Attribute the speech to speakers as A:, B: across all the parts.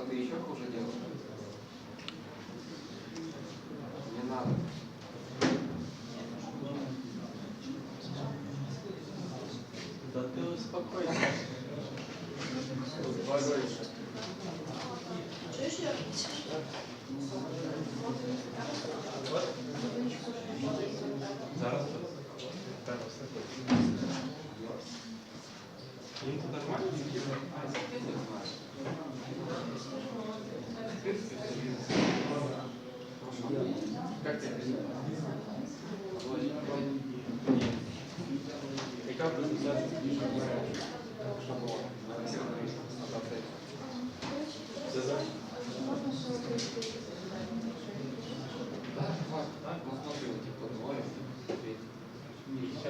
A: Ты еще хуже делаешь? Не надо.
B: Да ты успокойся.
C: Чуешь, я?
B: Вот. Зараз. Им тут нормально?
A: Как тебе?
B: Яка презентація?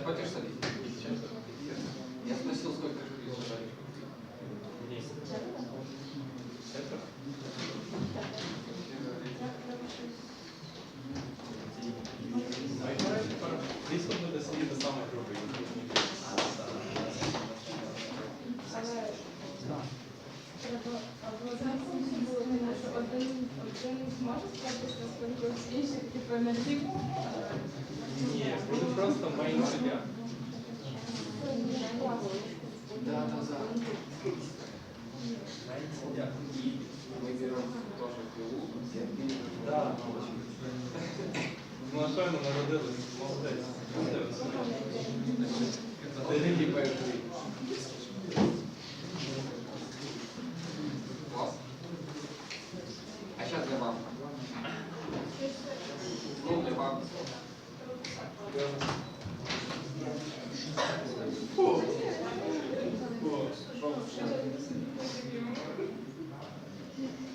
A: Хочешь садись? Я спросил, сколько жюри зажали.
B: Близько буде сидіти саме групи. Ні, буде просто мейн суддя.
A: Да.
B: Суддя.
A: Мы берем тоже пилу.
B: Да. Ну, а що йому народилось? Молодець.
A: Ты реки поехали. Класс. А сейчас для мам. Ну, для мам.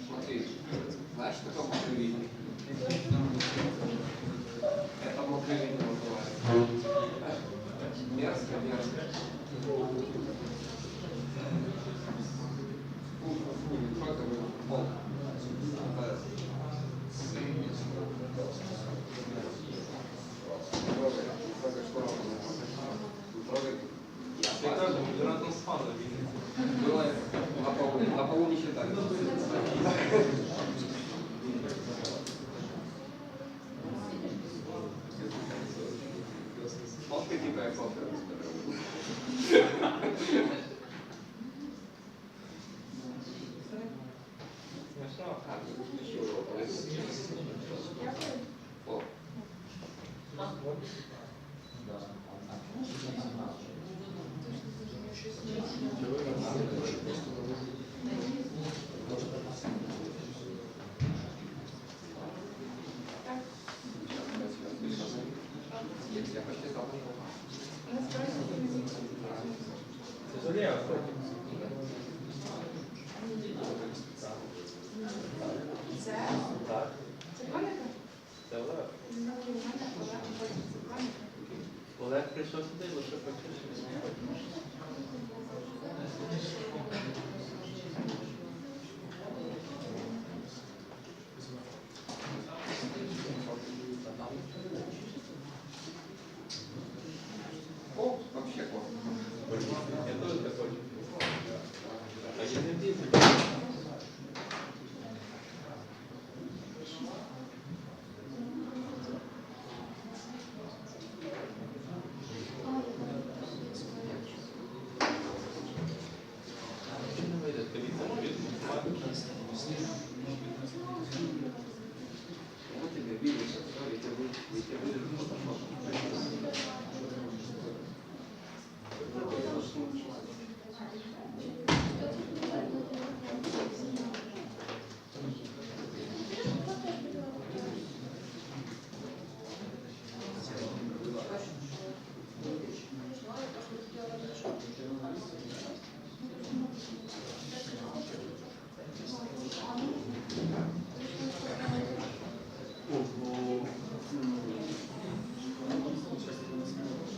A: Смотри, знаешь, что такое мокрый? Это мокрый называется. Мерзко. Сколько вы пол?
B: Я кажу, мігрантом спали.
A: Было на полу не считали. Вот какие кофе.
B: Смішно.
A: О. Я почти стал.
B: Це ж Лео.
C: Це?
B: Так.
C: Це пам'ятка?
B: Це Олег. Олег прийшов сюди, лише практично.
A: О, вообще классно.
B: Я тоже так хочу. А я не діти.
A: Вот тебе видишь,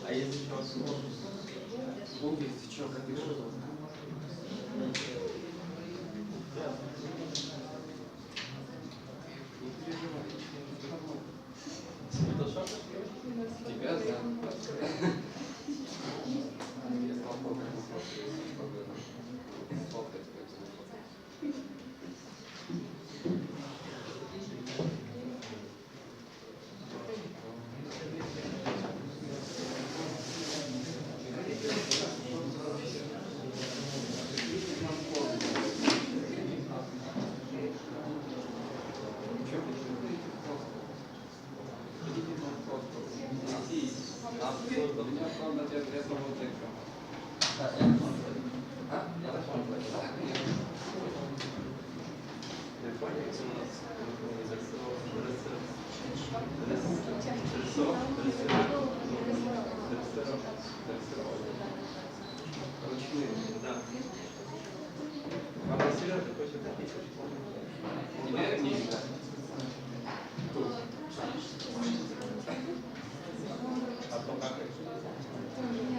B: А если что,
A: Ловить, ты чё, как ты что? Тебя, да. Я стал фоткать.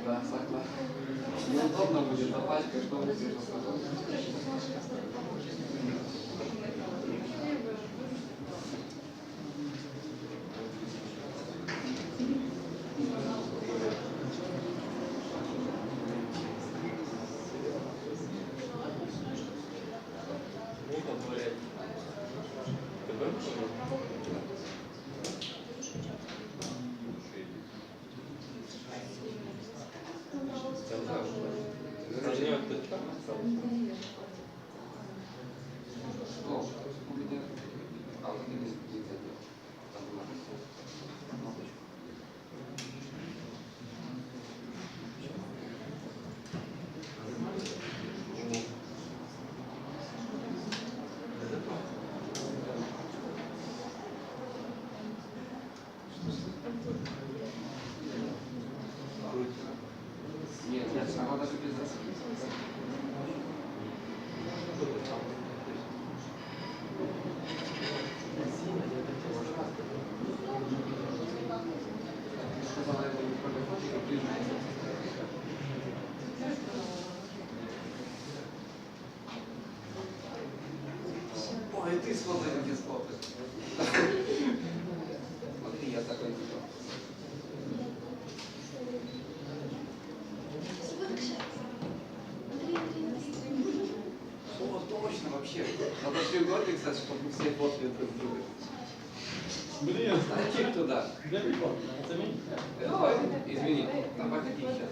A: Да, согласен. Неудобно будет запачкать, что вы здесь Нет, сама даже без Ой, ты смотри, где смотришь. Смотри, я такой не О, точно, вообще. Надо треугольник, кстати, чтобы все фотки друг друга.
B: Блин,
A: Ставьте туда.
B: где прикол?
A: Давай, извини, давай какие сейчас.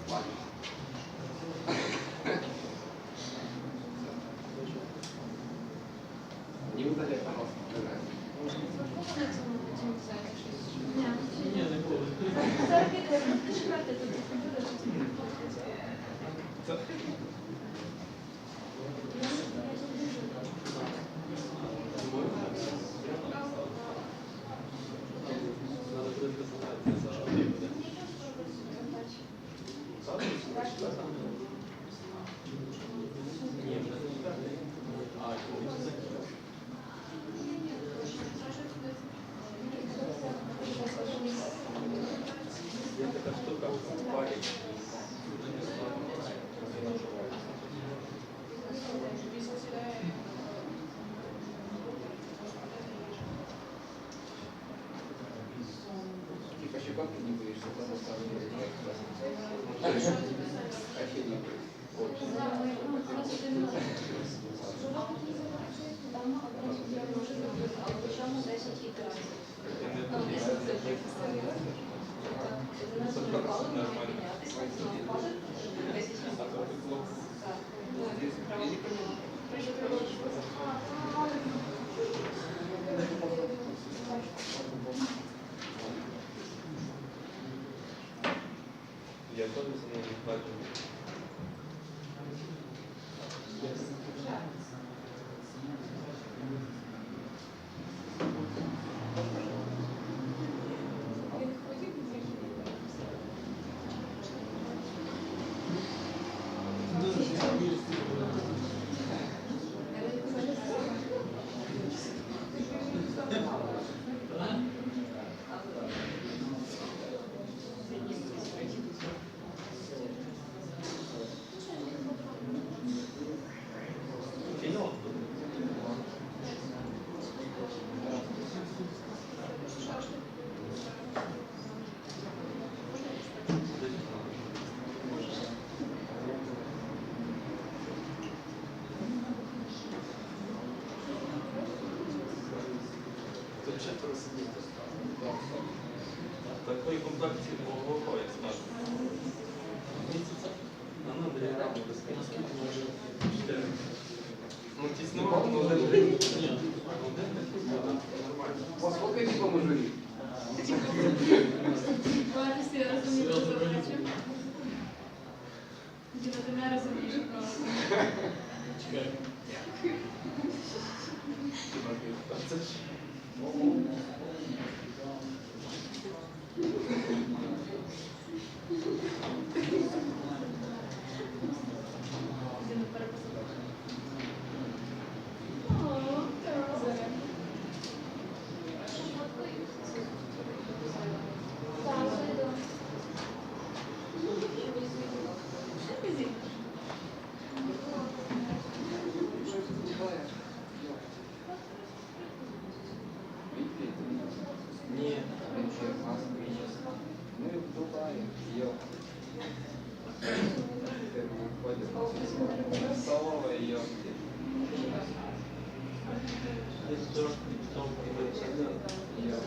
A: Ладно. Не удаляй, пожалуйста.
B: Ні, не було. Надо буде презентація, що ти буде. Ні, вже не так. А, коли це є така штука в парі.
A: Типа щекотки не будешь, что там оставили. Вообще не
B: Я теж за нею бачу. комплекті ого, як скажу. Ну, диаграму безпечно. Ну, тіснувато, ну, один. Ні, один такий, нормально.
A: О, сколько типа мы жили?
C: Бачиш, я розумію, що забрати. Діна, ти не розумієш, що
B: Чекай. Це ж...
C: Діна переписала.
B: Ні.
A: Ну и в Дубае ел. В столовой ел.
B: Десь трошки тому
A: Ел.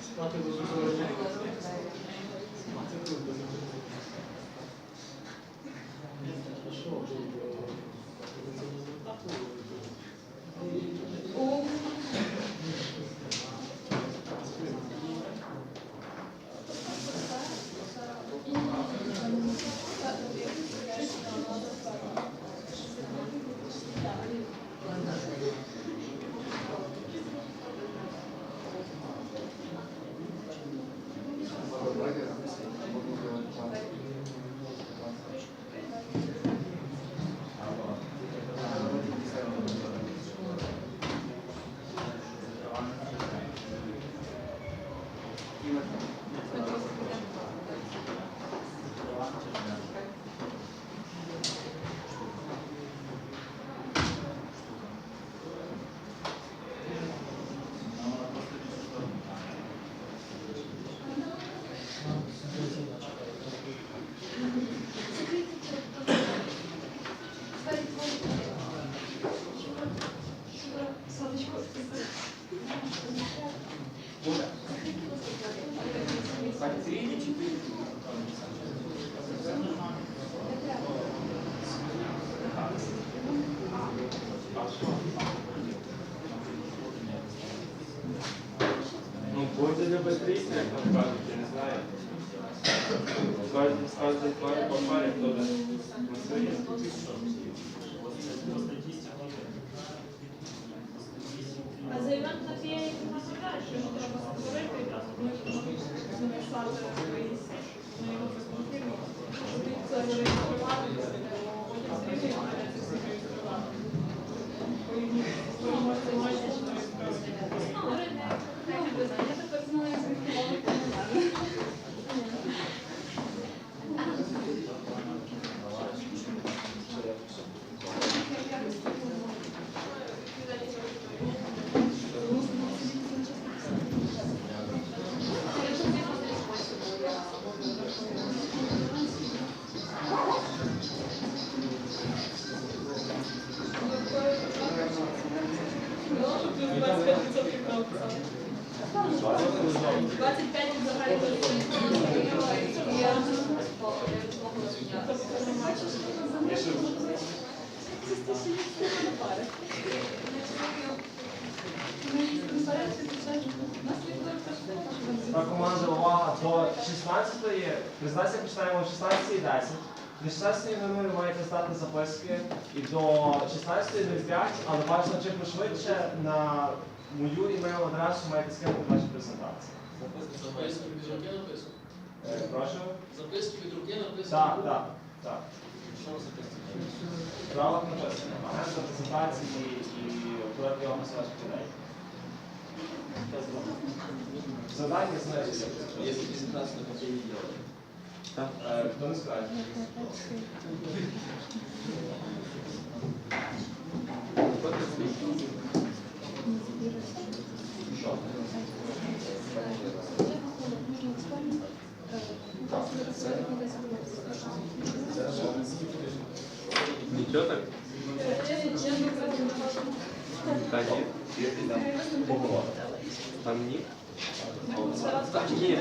B: Спати дуже добре. Це круто. Що?
A: Так, 3 или 4?
B: Кажуть, я не знаю. Кожен по парі, хто де на своє.
C: А за івент на фіє нагадаєш, що його треба створити, ми слали свої на його фірму. Це реєструвати, потім зрівняти, я тепер знаю, як
D: Команда, увага, до 16-ї, презентація починаємо о 16:10. До 16-ї ви маєте здати записки і до 16:05, але бажано чим пошвидше на мою імейл-адресу маєте скинути ваші презентації.
E: Записки від руки написано?
D: Прошу?
E: Записки від руки написано?
D: Так.
E: Що записки?
D: Правилах написано. Агентство презентації і короткий опис ваших ідей. Задання знаєте.
E: Если презентацию на кофе не делали.
D: Хто не скаже? Що?
B: Нічого так? Так, є. Там ні? Ні.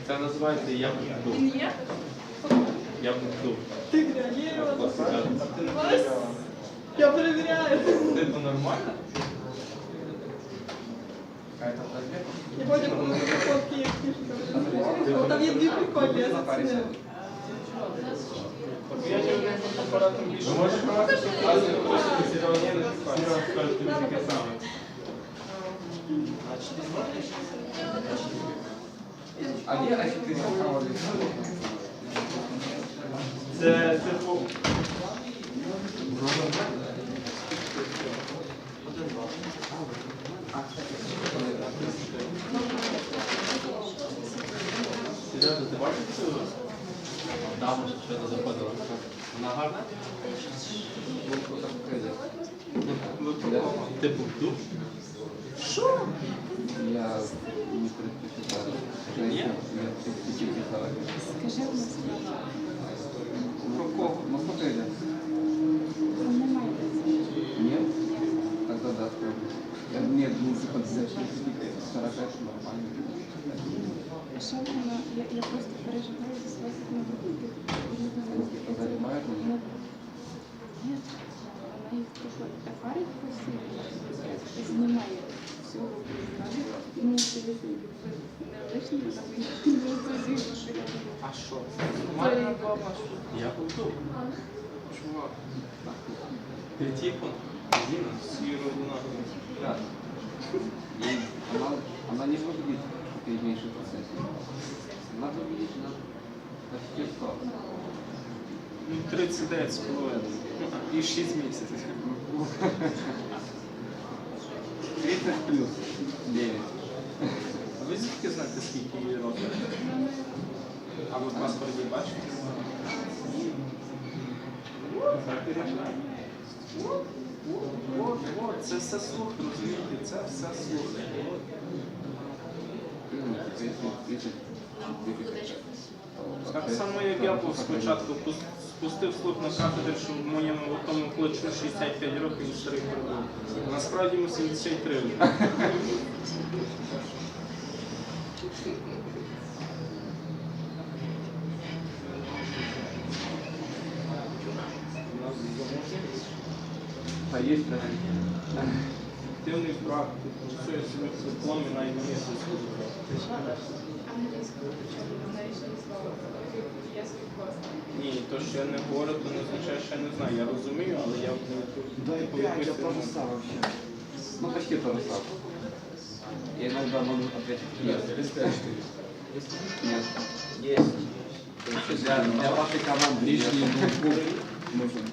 B: Це називається яблук. Яблук.
C: Ти реагувала? Я перевіряю.
B: Типу нормально?
C: Я потім коли фотки є книжка. Там є дві прикольні, я зацінила.
B: Я не знаю, апаратом більше. Може просто показувати, що Серега не Серега скаже, тобі таке саме.
A: А є А4
B: Це типу... Серйозно, ти бачиш цю?
E: Там уже что-то заходило.
B: Вона гарна?
A: Я
B: Типу душ?
A: не предпочитаю.
B: Ні?
F: Скажи, у нас
A: Про кого? Ну, смотрели.
F: немає.
A: Нет? Тогда да, спробуй. Нет, ну, типа, 40 нормально.
F: Що воно? Я просто переживаю за свої продукти.
A: Занимает меня?
F: Ні, вона їх просто фарить красиво, знімає всю руку зразу. Мені це не лишнє, вона мені що я роблю.
B: А що?
F: По-любому.
B: Я буду. Чувак. Телефон. Зина. Сирона.
A: Да. И она не выглядит сильнейший процесс. Она выглядит почти 100.
B: 39,5. І 6 місяців.
A: 30 плюс 9.
B: А ви звідки знаєте, скільки її років? А ви в паспорті бачите? Так і рішає. Це все слух, розумієте? Це все слух. Так само, як я був спочатку спустив слух на кафедрі, що в моєму тому хлопцю 65 років і старий прибув. Насправді йому 73 років.
A: А есть
B: активний в практиці, працює собі в дипломі, навіть на місці службу.
F: Англійською почали, знайшли слово, я свій клас.
B: Ні, то, що я не говорю, то не означає, що я не знаю. Я розумію, але я
A: Да и 5, это то же самое вообще. Ну, почти то же самое. Я иногда могу ответить нет. Нет.
E: Есть.
A: Для вашей команды
E: Лишний
A: нет.
E: ноутбук.
A: Нужен.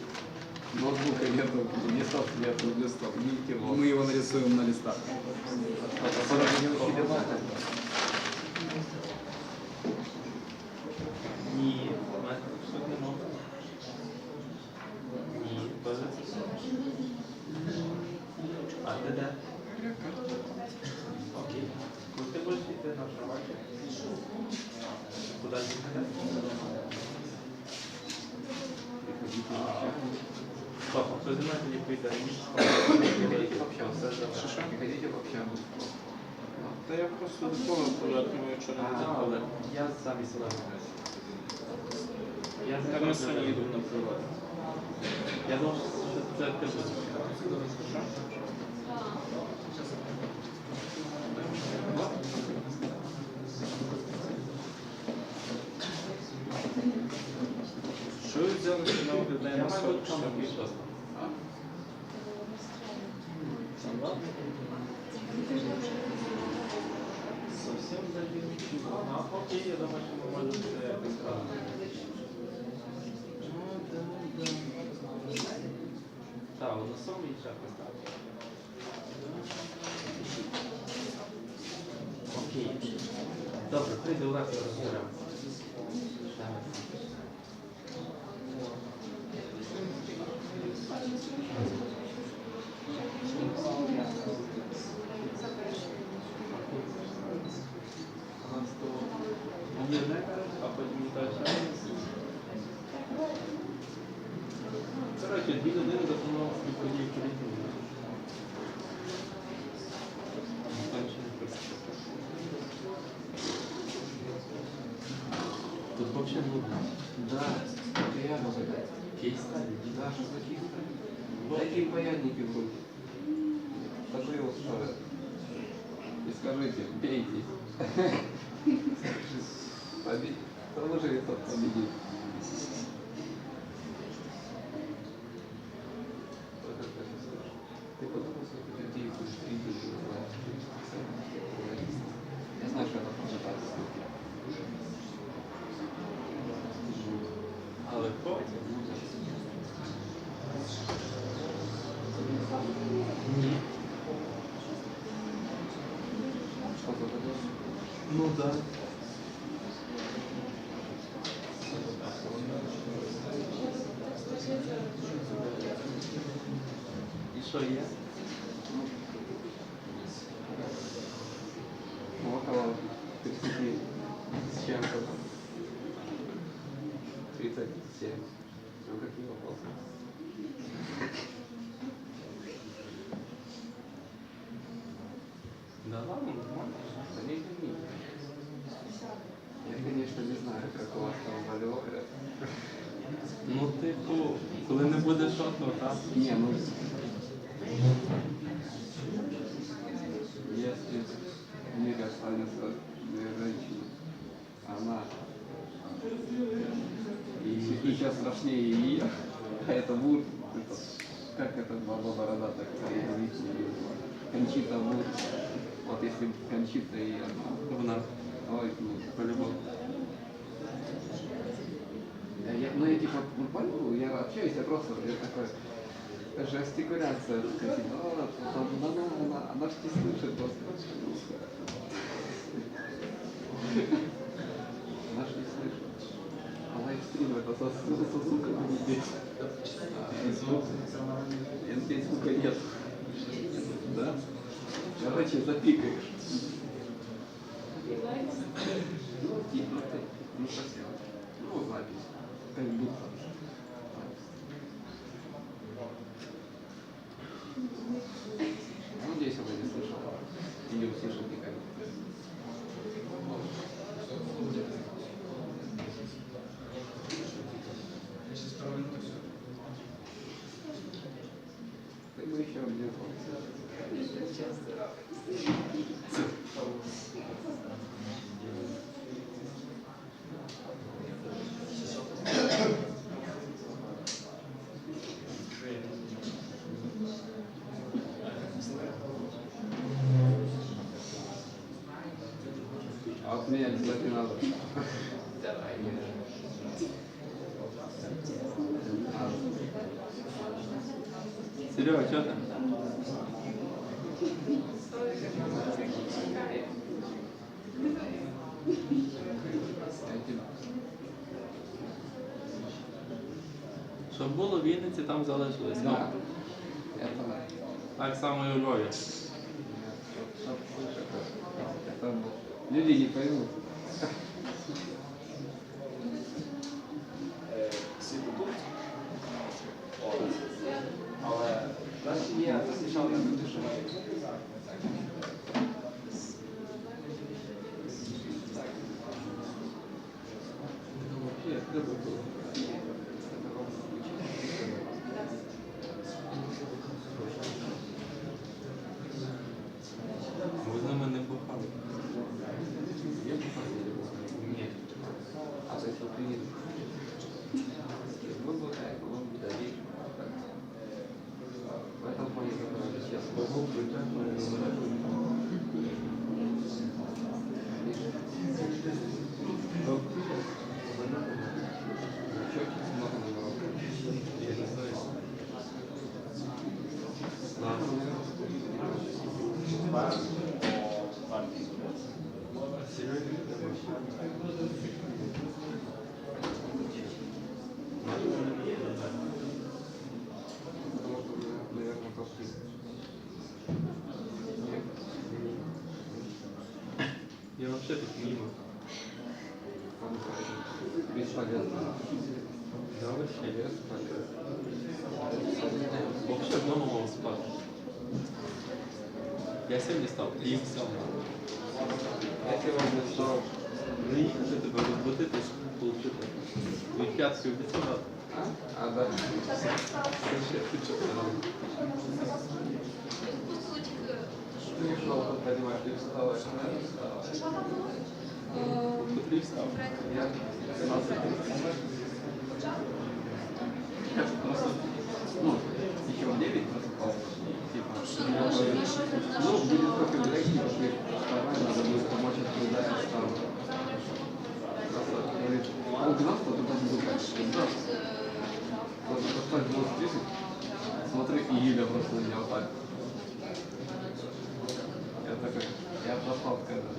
A: Ноутбука нету, листов нету, листов, ничего.
E: Мы его нарисуем на листах.
B: ні. Ні, теж. А ти де? Окей. Коли ти будеш йти на шабаті? Куди йти? Стоп, а хто зі мною тоді прийде?
A: Приходите в общагу.
B: Що?
A: Приходите в общагу.
B: Та я просто до того поверхню, що не заходить.
E: Я сам і сюди.
B: Так ми сьогодні їдемо на природу.
E: Я думав, що це ти будеш.
B: Що? Що ви взяли, що нам виглядає на 40 штук?
E: Совсем даже ничего. Окей, я думаю, що ми можемо це якось правильно. Так, односовий і час поставити. Окей. Добре, прийде урок і розберемо.
B: А потім далі. Коротше, 2 години допомогли події політики.
E: Тут вообще нудно.
A: Да, это я могу дать.
E: Кейс-стади.
A: Да, что за чисто? Такие паяльники вроде. Скажи его что и скажите, бейте. Победит. Кто выживет, тот победит. Ты подумай, сколько людей будешь видеть, я знаю, что это просто так.
E: Але потім. Ні.
A: Что ты будешь?
E: Ну да. І що є?
A: Ну, около 30 с чем-то там. 37. Ну, какие вопросы?
E: Да ладно, нормально.
A: Да не гони. Я, конечно, не знаю, как у вас там валюра.
E: Ну, типу, коли не буде що, то так.
A: Не, ну... Если в мире останется 2 женщины, она и еще страшнее ее, а это Вур, это, как это баба бородатая, которая Кончита Вур. Вот если Кончита и она,
E: Вона.
A: ой, ну,
E: По-любому.
A: ну я типа, ну понял, я общаюсь, я просто, я такой, жестикуляция, типа, она ж не слышит просто. Она ж не слышит. Она их стрим это со звуком здесь. Здесь звука нет. Да? Короче, запикаешь. Ну, типа, не совсем. Ну, запись. Как будто. Надеюсь, она не слышала. И не услышал никогда. Ты бы еще где-то. Посмеялись, так и надо.
E: Серега, что там? Щоб було в Вінниці, там залишилось. Ну,
A: Да. Это
E: так само і у Львові.
A: это люди не поймут.
D: Всі тут. Але наші є зустрічали люди, що мають.
A: Вообще, это было.
E: Ви з ними не бухали.
A: Я походил.
E: Ні.
A: А то если приедут. Вы бухаете, вы будете. В этом плане, как раз сейчас.
E: Я не знаю.
A: Потому что вы, наверное, пошли.
E: Я вообще тут мимо.
A: Бесполезно.
E: Да, вообще.
A: Бесполезно.
E: Вообще дома мав спати. Я сьогодні став і все.
A: Я сегодня встал.
E: Приїхати тебе розбудити, щоб отримати. Від п'ятки обіцяв.
A: А да.
E: Ще підчепити.
A: Ты ушел, тут понимаешь, ты встала,
E: Котрий встав.
A: я 15. Я просто, ну, еще в 9 просыпался. Типа, ну, будет только билетики, пошли вставать, надо будет помочь отправлять там. Просто, говорит, полгнаться туда не буду. Просто поставь 20 смотри, и Юля просто на меня вот так. Я такой, я проспал, когда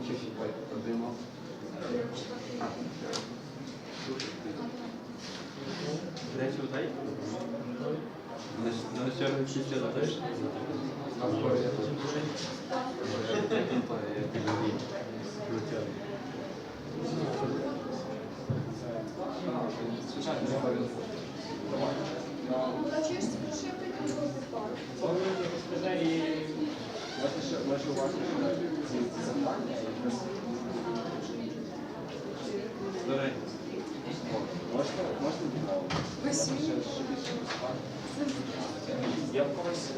A: чуть-чуть подымал.
E: Речі дай. На чергу всі ще задаєш?
A: А в школе я тоже. Не повезло.
E: Старай.
D: Я в когось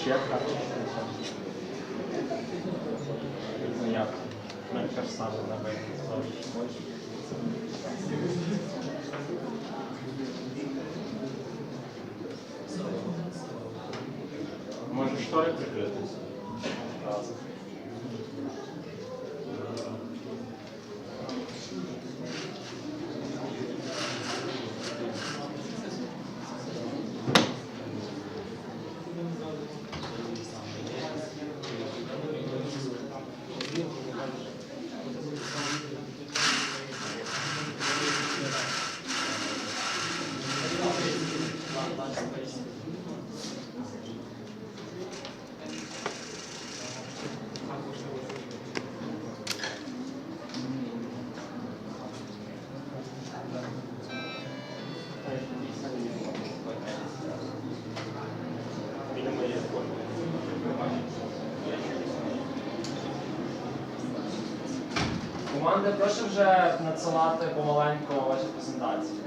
D: Чек, ну як, те ж саме на вигляд. Може штори прикритися? Разом. Команда, прошу вже надсилати помаленьку ваші презентації.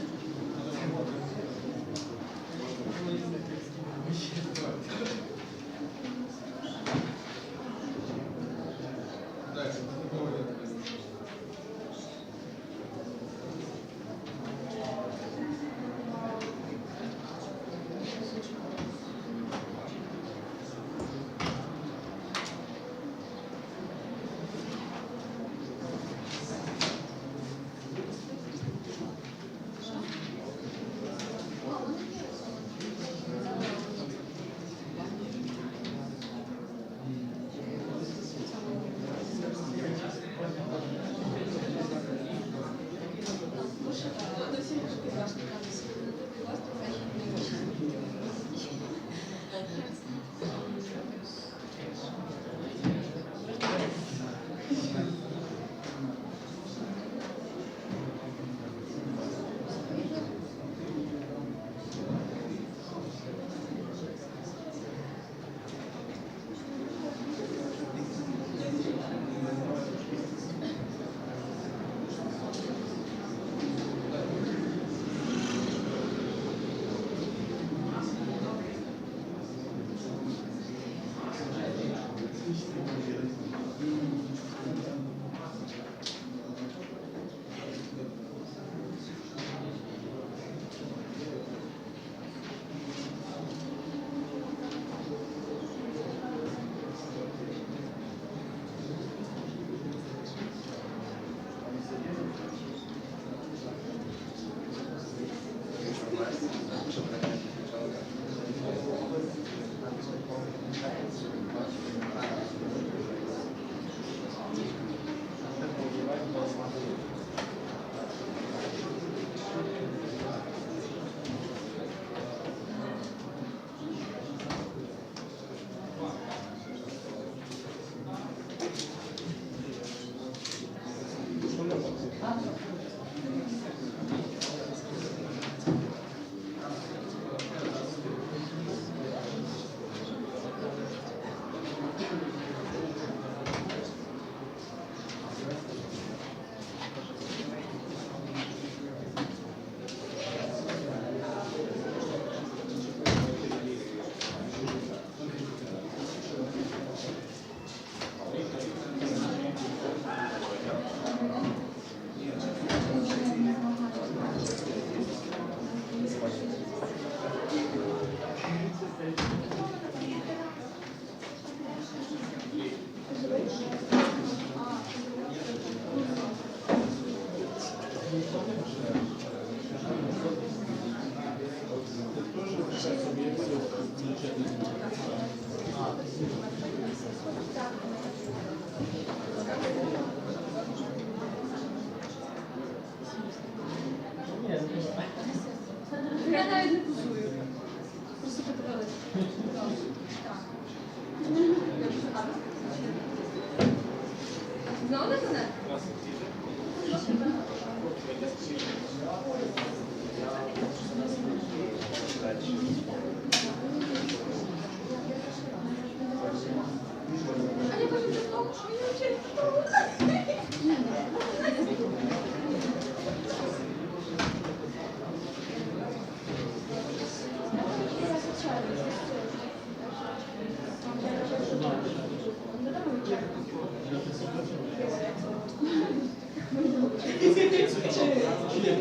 C: Там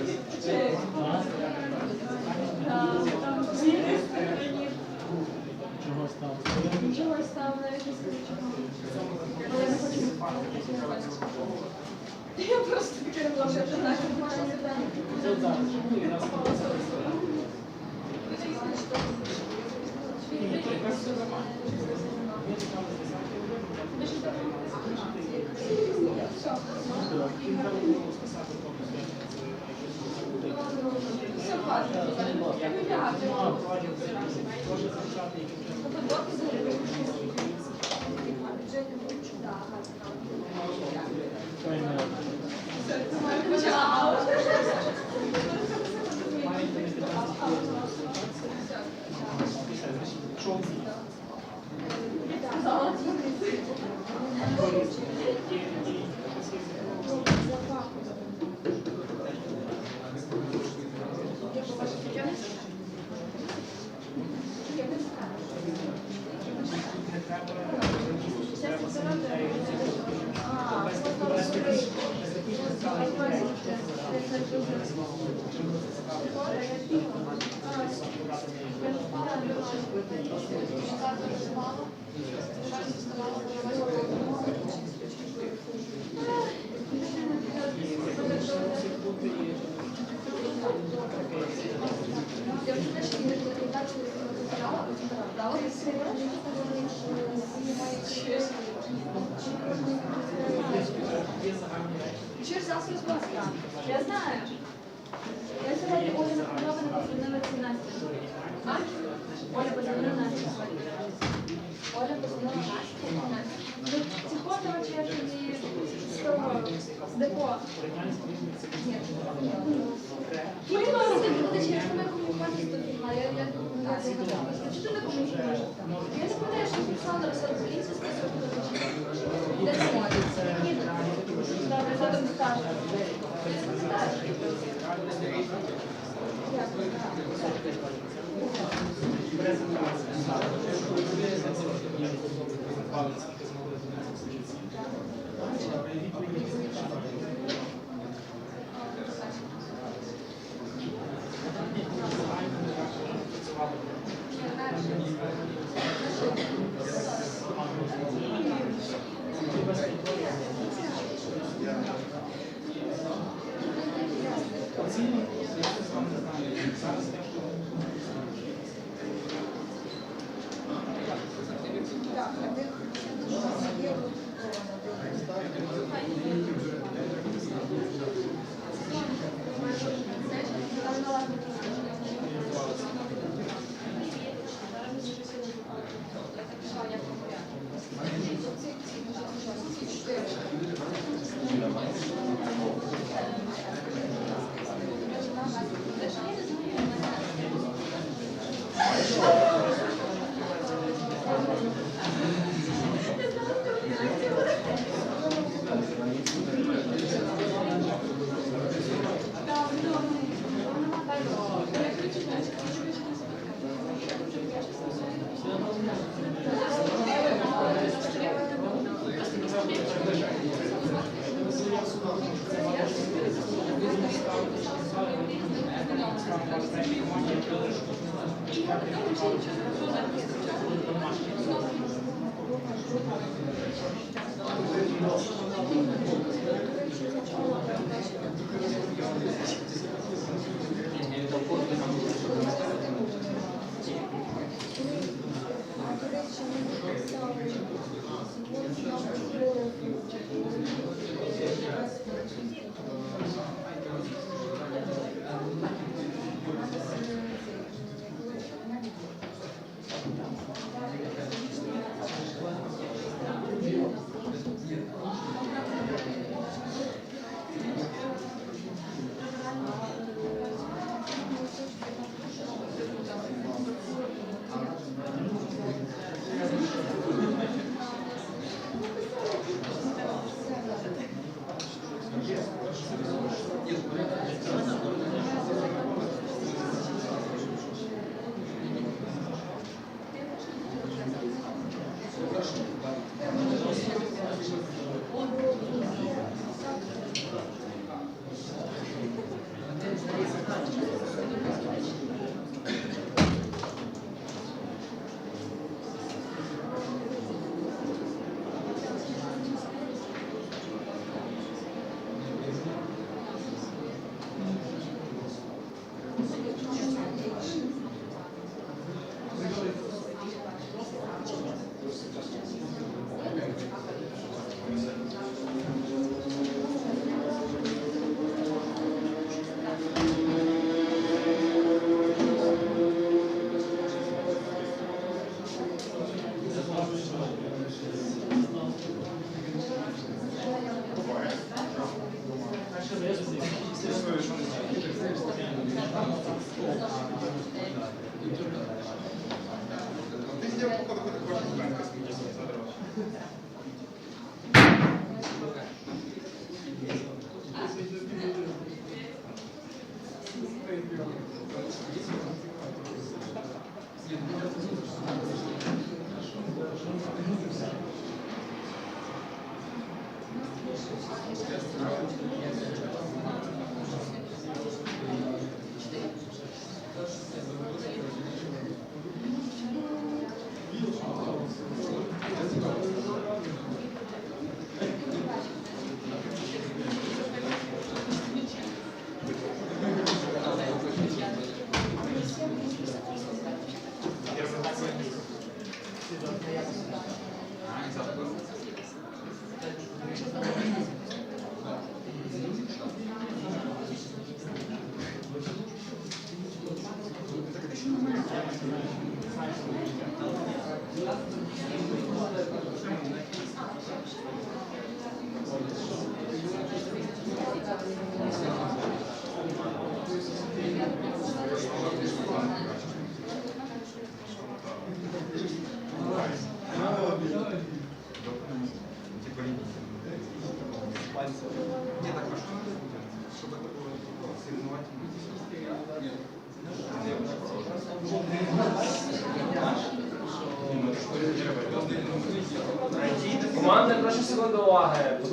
C: війни в країні. Чого став на якийсь чого. Але я не хочу. Я просто таке була, що це наше питання. Я знаю. Я сьогодні Оля запропонована позвонила 17. Оля позвонила Насті. Оля позвонила Насті. Психолога чешені з депо. Ні. Кілька разів буде через мене комунікацію з дофіга. Я не згадала. Чи ти не комунікуєш? Я не пам'ятаю, що Олександр Садовліця сказав, де це може? Ні, добре, задом скажу.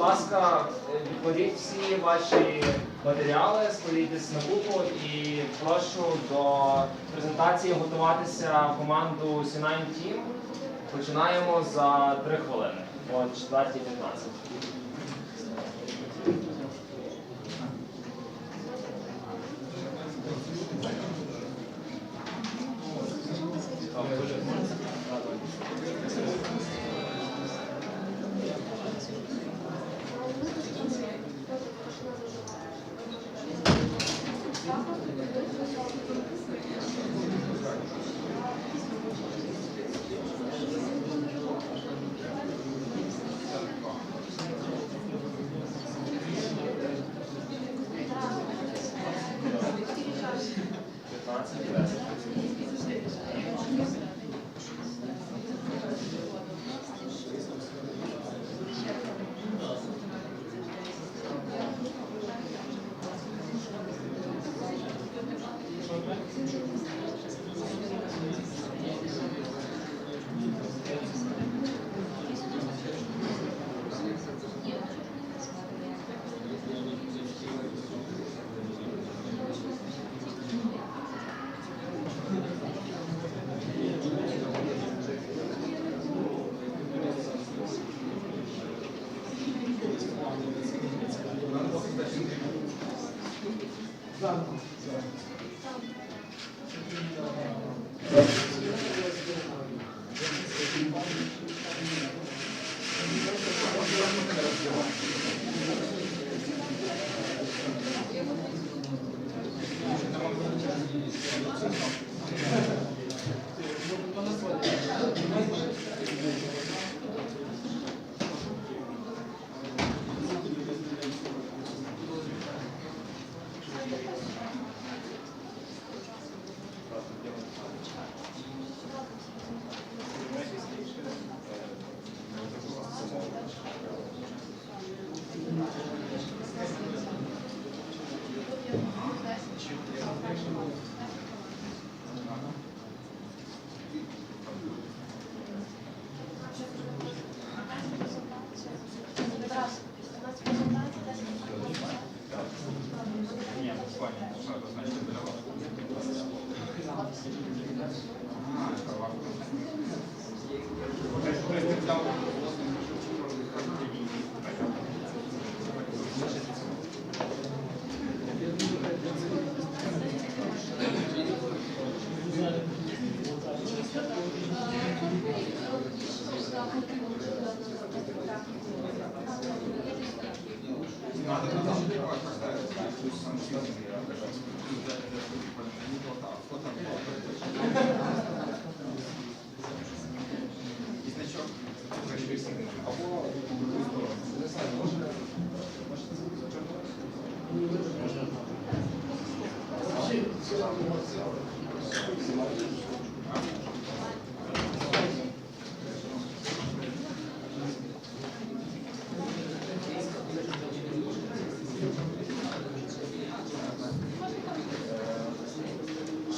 D: ласка, відкладіть всі ваші матеріали, складіть на купу і прошу до презентації готуватися команду C9 Team. Починаємо за 3 хвилини, о 4:15.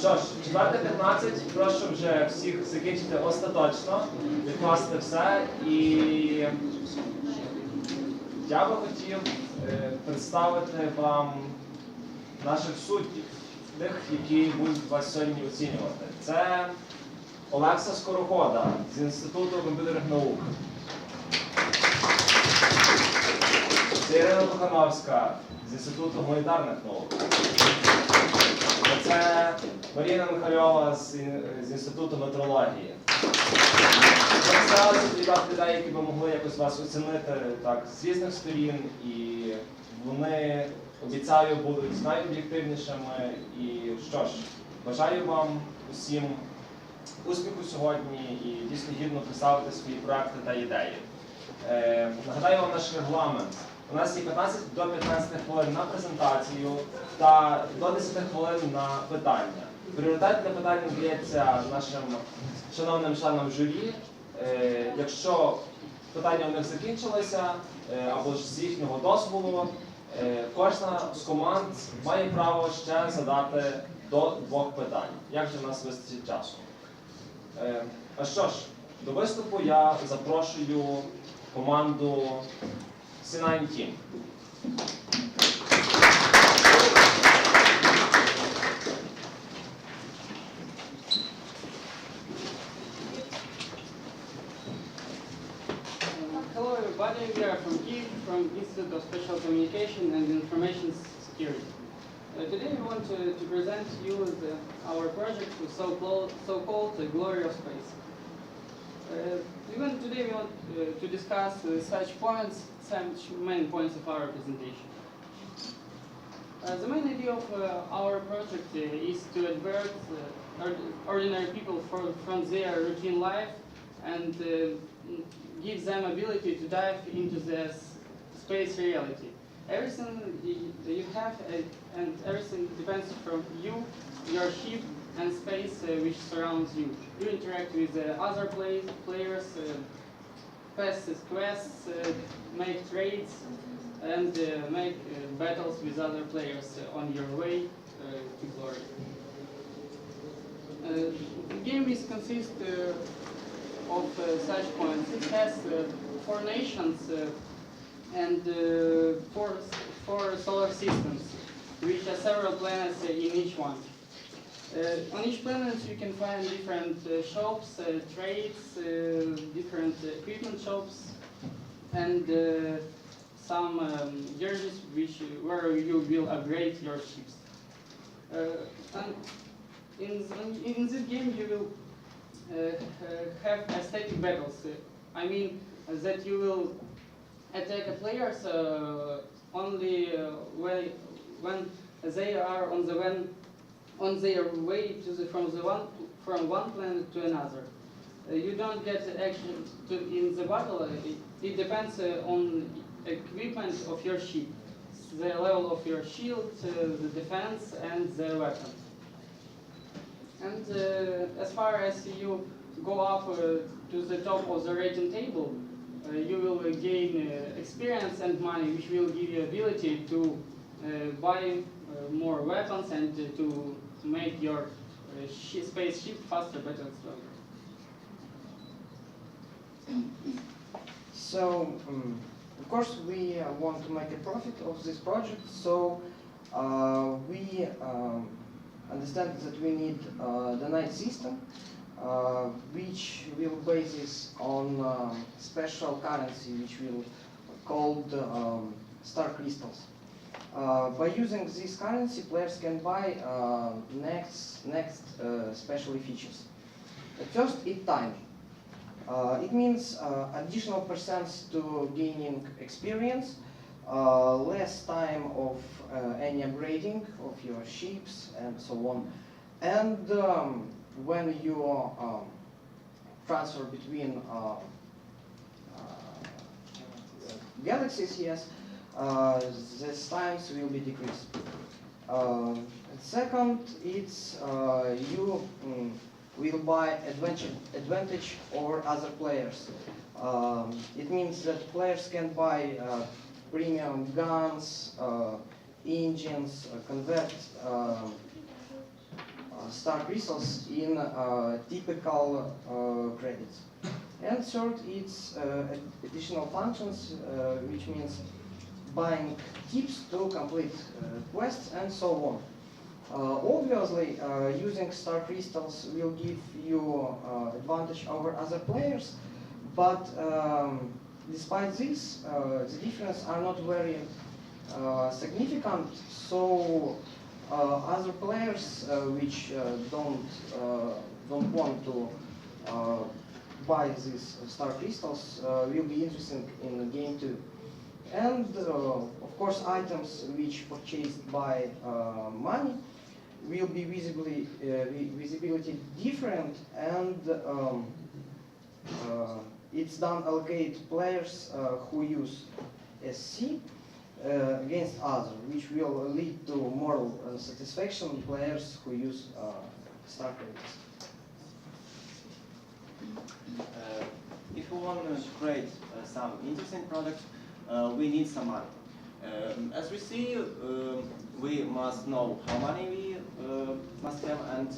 D: Що ж, 4:15, прошу вже всіх закінчити остаточно, відкласти все. І я би хотів представити вам наших суддів, тих, які будуть вас сьогодні оцінювати. Це Олекса Скорохода з Інституту комп'ютерних наук. Це Ірина Тухановська з Інституту гуманітарних наук. Це Маріна Михайлова з Інституту метрології. Я стараюся привітати людей, які би могли якось вас оцінити так, з різних сторін, і вони, обіцяю, будуть найоб'єктивнішими. І що ж, бажаю вам усім успіху сьогодні і дійсно гідно представити свої проекти та ідеї. Нагадаю вам наш регламент. У нас є 15 до 15 хвилин на презентацію та до 10 хвилин на питання. Пріоритет для питань надається нашим шановним членам журі. Якщо питання у них закінчилися, або ж з їхнього дозволу, кожна з команд має право ще задати до 2 питань. Як же в нас вистачить часу? А що ж, до виступу я запрошую команду C19.
G: Hello everybody, we are from Kyiv, from Institute of Special Communication and Information Security. Today we want to present to you our project, so-called Glory of Space. Today we want to discuss such main points of our presentation. The main idea of our project is to divert ordinary people from their routine life and give them ability to dive into the space reality. Everything you have and everything depends from you, your ship, and space which surrounds you. You interact with other players, pass quests, make trades, and make battles with other players on your way to glory. The game consists of such points. It has 4 nations and 4 solar systems, which are several planets in each one. On each planet you can find different shops, trades, different equipment shops, and some garages where you will upgrade your ships. And in this game you will have static battles. I mean that you will attack players only when they are on their way from one planet to another. You don't get action in the battle. It depends on equipment of your ship, the level of your shield, the defense, and the weapon. And as far as you go up to the top of the rating table, you will gain experience and money, which will give you ability to buy more weapons and to make your spaceship faster, better, and stronger.
H: So, of course, we want to make a profit of this project, so we understand that we need the night system, which will base on special currency, which will called star crystals. By using this currency, players can buy next special features. First, it's time. It means additional percents to gaining experience, less time of any upgrading of your ships and so on. And when you transfer between galaxies, yes, these times will be decreased. Second, it's you will buy advantage over other players. It means that players can buy premium guns, engines, convert star crystals in typical credits. And third, it's additional functions, which means buying tips to complete quests and so on. Obviously, using star crystals will give you advantage over other players, but despite this, the differences are not very significant. So other players which don't want to buy these star crystals will be interested in the game too. And of course, items which purchased by money will be visibility different, and it's done allocate players who use SC against others, which will lead to moral satisfaction players who use star credits.
I: If we want to create some interesting product, we need some money. As we see, we must know how many we must have and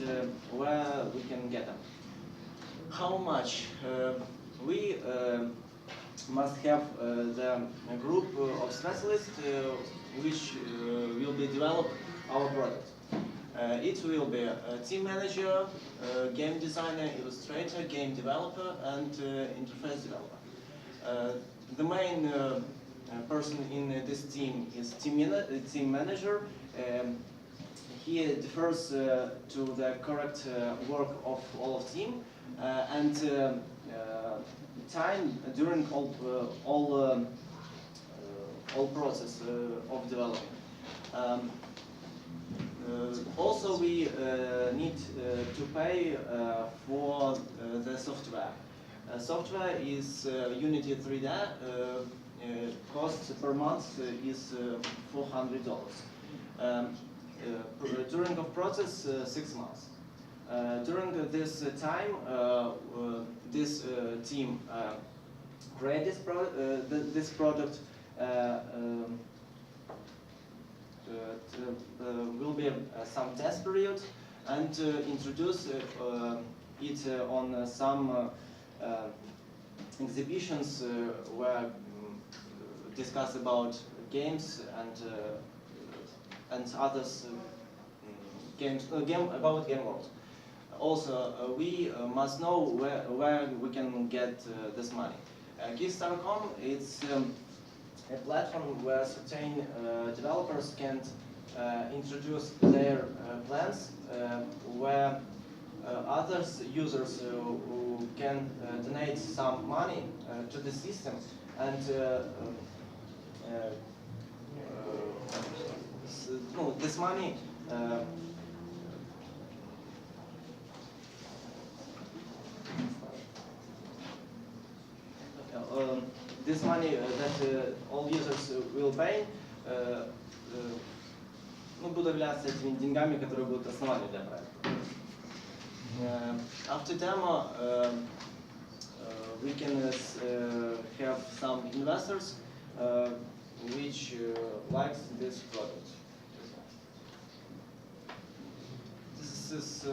I: where we can get them. How much? We must have the group of specialists which will be develop our product. It will be a team manager, game designer, illustrator, game developer, and interface developer. The main person in this team is team manager. He defers to the correct work of all of team and time during all process of development. Also, we need to pay for the software. Software is Unity 3D. Cost per month is $400. During the process, 6 months. During this time, this team create this product. Will be some test period and introduce it on some exhibitions where discuss about games and others about game world. Also, we must know where we can get this money. Kickstarter.com is a platform where certain developers can introduce their plans, where others users who can donate some money to the system, and this money this money that all users will pay будут являться этими деньгами, которые будут основанием для проекта. After demo, we can have some investors which likes this product. This is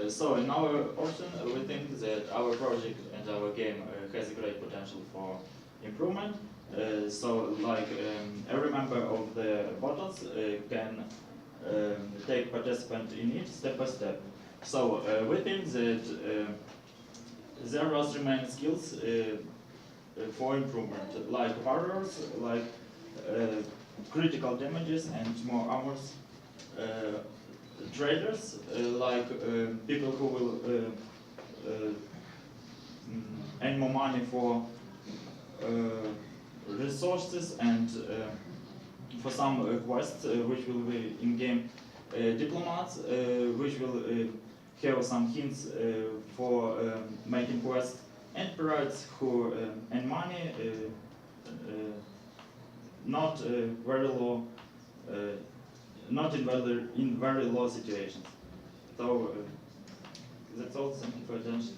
E: so in our option, we think that our project and our game has a great potential for improvement. So like every member of the bottles can take participant in it step by step. So we think that there was remaining skills for improvement, like barriers, like critical damages and more armors. Traders, like people who will earn more money for resources and for some quests which will be in-game. Diplomats, which will have some hints for making quests, and pirates who earn money not very low. Not in very low situations. So that's all. Thank you for attention.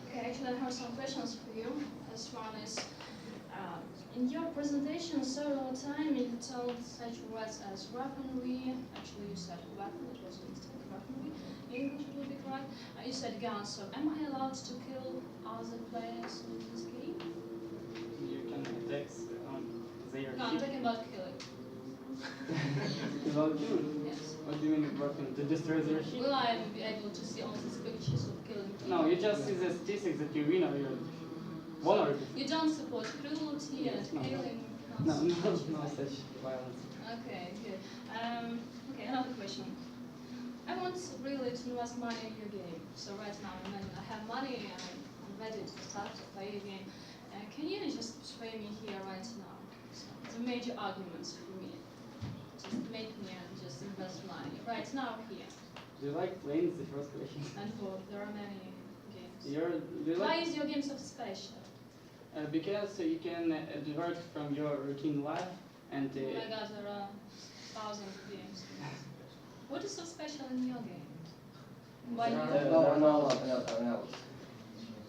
C: Okay, actually I have some questions for you. This one is, in your presentation several times you told such words as weaponry. Actually you said weapon, it was a mistake, weaponry. English would be correct. You said guns, so am I allowed to kill other players in this game?
G: You can attack their
C: No, I'm
G: ship.
C: talking about killing.
G: About killing?
C: Yes.
G: What do you mean weapon? To destroy their ship?
C: Will I be able to see all these pictures of killing people?
G: No, you just see the statistics that you win or you won or
C: You don't support cruelty and
G: No.
C: killing?
G: no such violence.
C: Okay, good. Okay, another question. I want really to invest money in your game. So right now, I have money and I'm ready to start to play a game. Can you just persuade me here right now? So the major arguments for me. Just make me just invest money right now here.
G: Do you like playing? The first question.
C: And for there are many games.
G: Do you
C: Why
G: like?
C: is your game so special?
G: Because you can divert from your routine life and.
C: Oh my God, there are thousands of games. What is so special in your game? Why you?
H: No,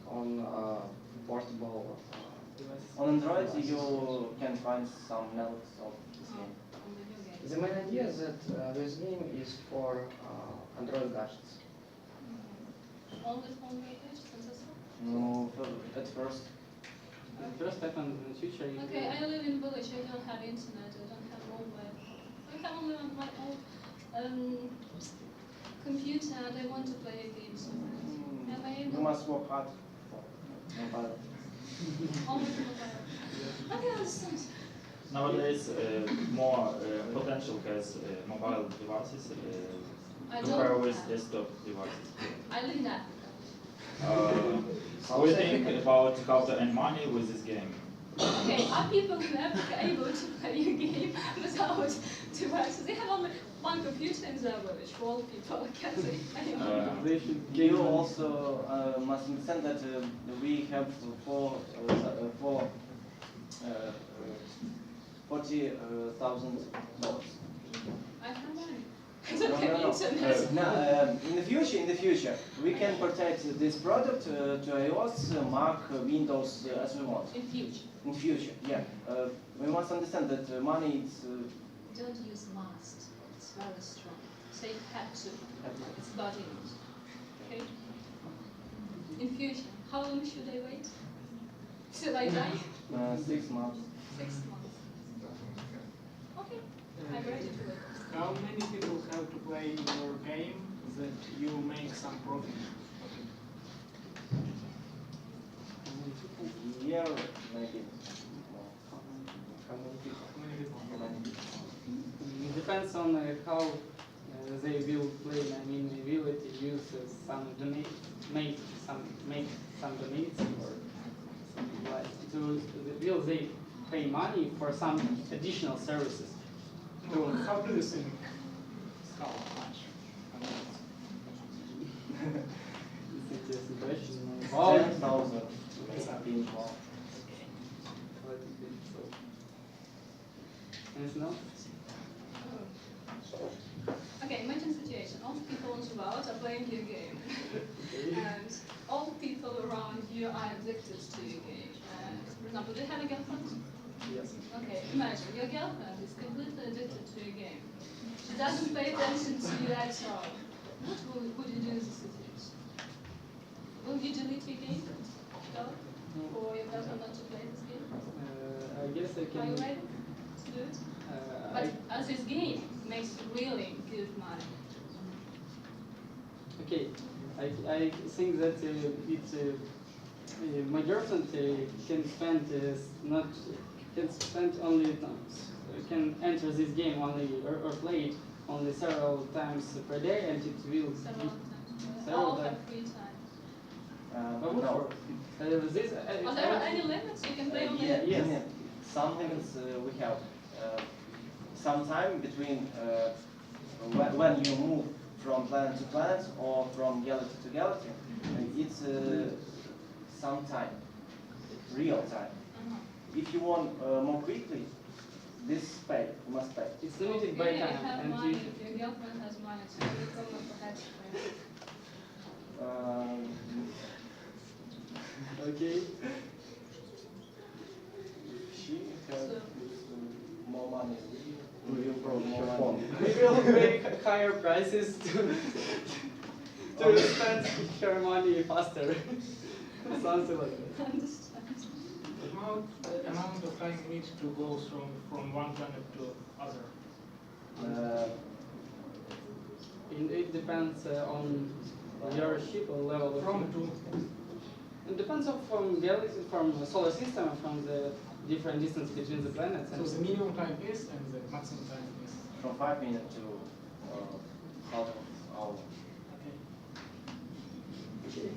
H: on portable.
I: On Android, you can find some notes of this game.
H: The main idea is that this game is for Android gadgets.
C: Only phone gadgets and that's all?
I: No, at first.
G: First step and in the future. You
C: Okay, I live in village, I don't have internet, I don't have mobile. I have only my own computer and I want to play a game somewhere. Am I
I: You
C: able?
I: must work hard for mobile.
C: Only mobile. Okay, I understand.
E: Nowadays, more potential has mobile devices
C: I
E: compared
C: don't
E: with
C: have.
E: desktop devices.
C: I live in Africa.
E: What do you think about how to earn money with this game?
C: Okay, are people in Africa able to play a game without devices? They have only one computer in their village for all people. Can they play on
G: They should
I: You also must understand that we have 40,000 dollars.
C: I have money. I don't have internet.
I: No, in the future, we can protect this product to iOS, Mac, Windows as we want.
C: In future.
I: In future, yeah. We must understand that money is.
C: Don't use must. It's very strong. Say have to. It's bad English. Okay? In future, how long should I wait? Till I die?
I: 6 months.
C: 6 months. Okay. I'm ready to wait.
B: How many people have to play your game that you make some profit?
I: Year, maybe. How many people?
B: How many people?
I: How many people?
G: It depends on how they will play. I mean, will it use some make some donates or something like will they pay money for some additional services?
B: No, how do you think? How much?
G: It's interesting question.
I: 10,000. Maybe more.
G: Anything else?
C: Okay, imagine situation. All the people in the world are playing your game. And all people around you are addicted to your game. For example, do you have a girlfriend?
G: Yes.
C: Okay, imagine your girlfriend is completely addicted to your game. She doesn't pay attention to you at all. What would you do in this situation? Will you delete your game? No? Or your girlfriend not to play this game?
G: I guess I
C: Are
G: can.
C: you ready to do it?
G: I,
C: But as this game makes really good money.
G: okay, I think that my girlfriend can spend not can spend only can enter this game only or play it only several times per day, and it will
C: Several times.
G: Several
C: All have
G: times.
C: free time.
I: No.
G: This
C: Are there any limits? You can play only
I: Yeah,
G: Yes.
I: yeah. Some limits we have. Some time between when you move from planet to planet or from galaxy to galaxy, it's some time, real time. If you want more quickly, this pay, you must pay.
G: it's limited by
C: You
G: time,
C: have
G: and
C: money.
G: you,
C: If your girlfriend has money, so you come perhaps play.
G: okay.
I: She has
C: So-
I: more money. We will probably more money.
G: We will pay higher prices to spend her money faster. Something like that.
C: Understand.
B: Amount of time needs to go from one planet to other.
G: It depends on your ship or level of
B: From
G: ship.
B: to
G: It depends on from galaxy, from the solar system, and from the different distance between the planets.
B: so
G: And
B: the minimum time is and the maximum time is.
I: From 5 minutes to half of hour.
B: Okay.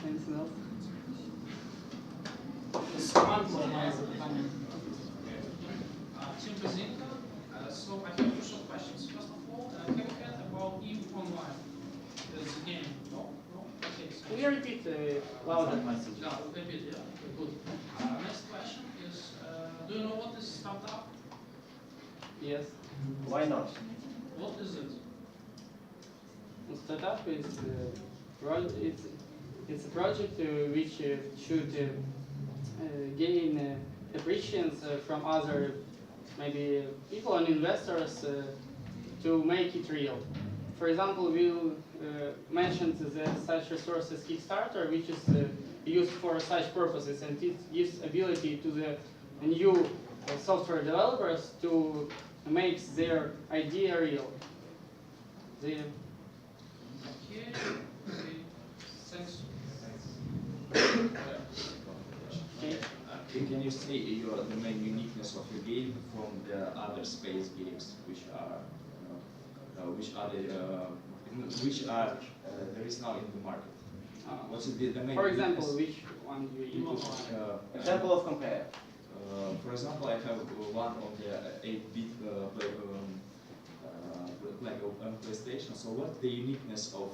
G: anything else?
J: Всем present. So I have two short questions. First of all, have you heard about EVE Online? The game? No? No? Okay. So
G: Can you repeat louder?
E: Message.
J: yeah, repeat, yeah. Good. Next question is, do you know what is startup?
G: Yes.
I: Why not?
J: What is it?
G: Startup is it's It's a project which should gain appreciation from other maybe people and investors to make it real. For example, we mentioned the such resource as Kickstarter, which is used for such purposes, and it gives ability to the new software developers to make their idea real.
J: Okay. Thanks.
G: Okay.
K: Can you say the main uniqueness of your game from the other space games, which are there is now in the market? What's the main?
G: For example,
K: uniqueness?
G: which one do you use?
I: Example of compare.
K: For example, I have one of the 8-bit playing on PlayStation. So, what's the uniqueness of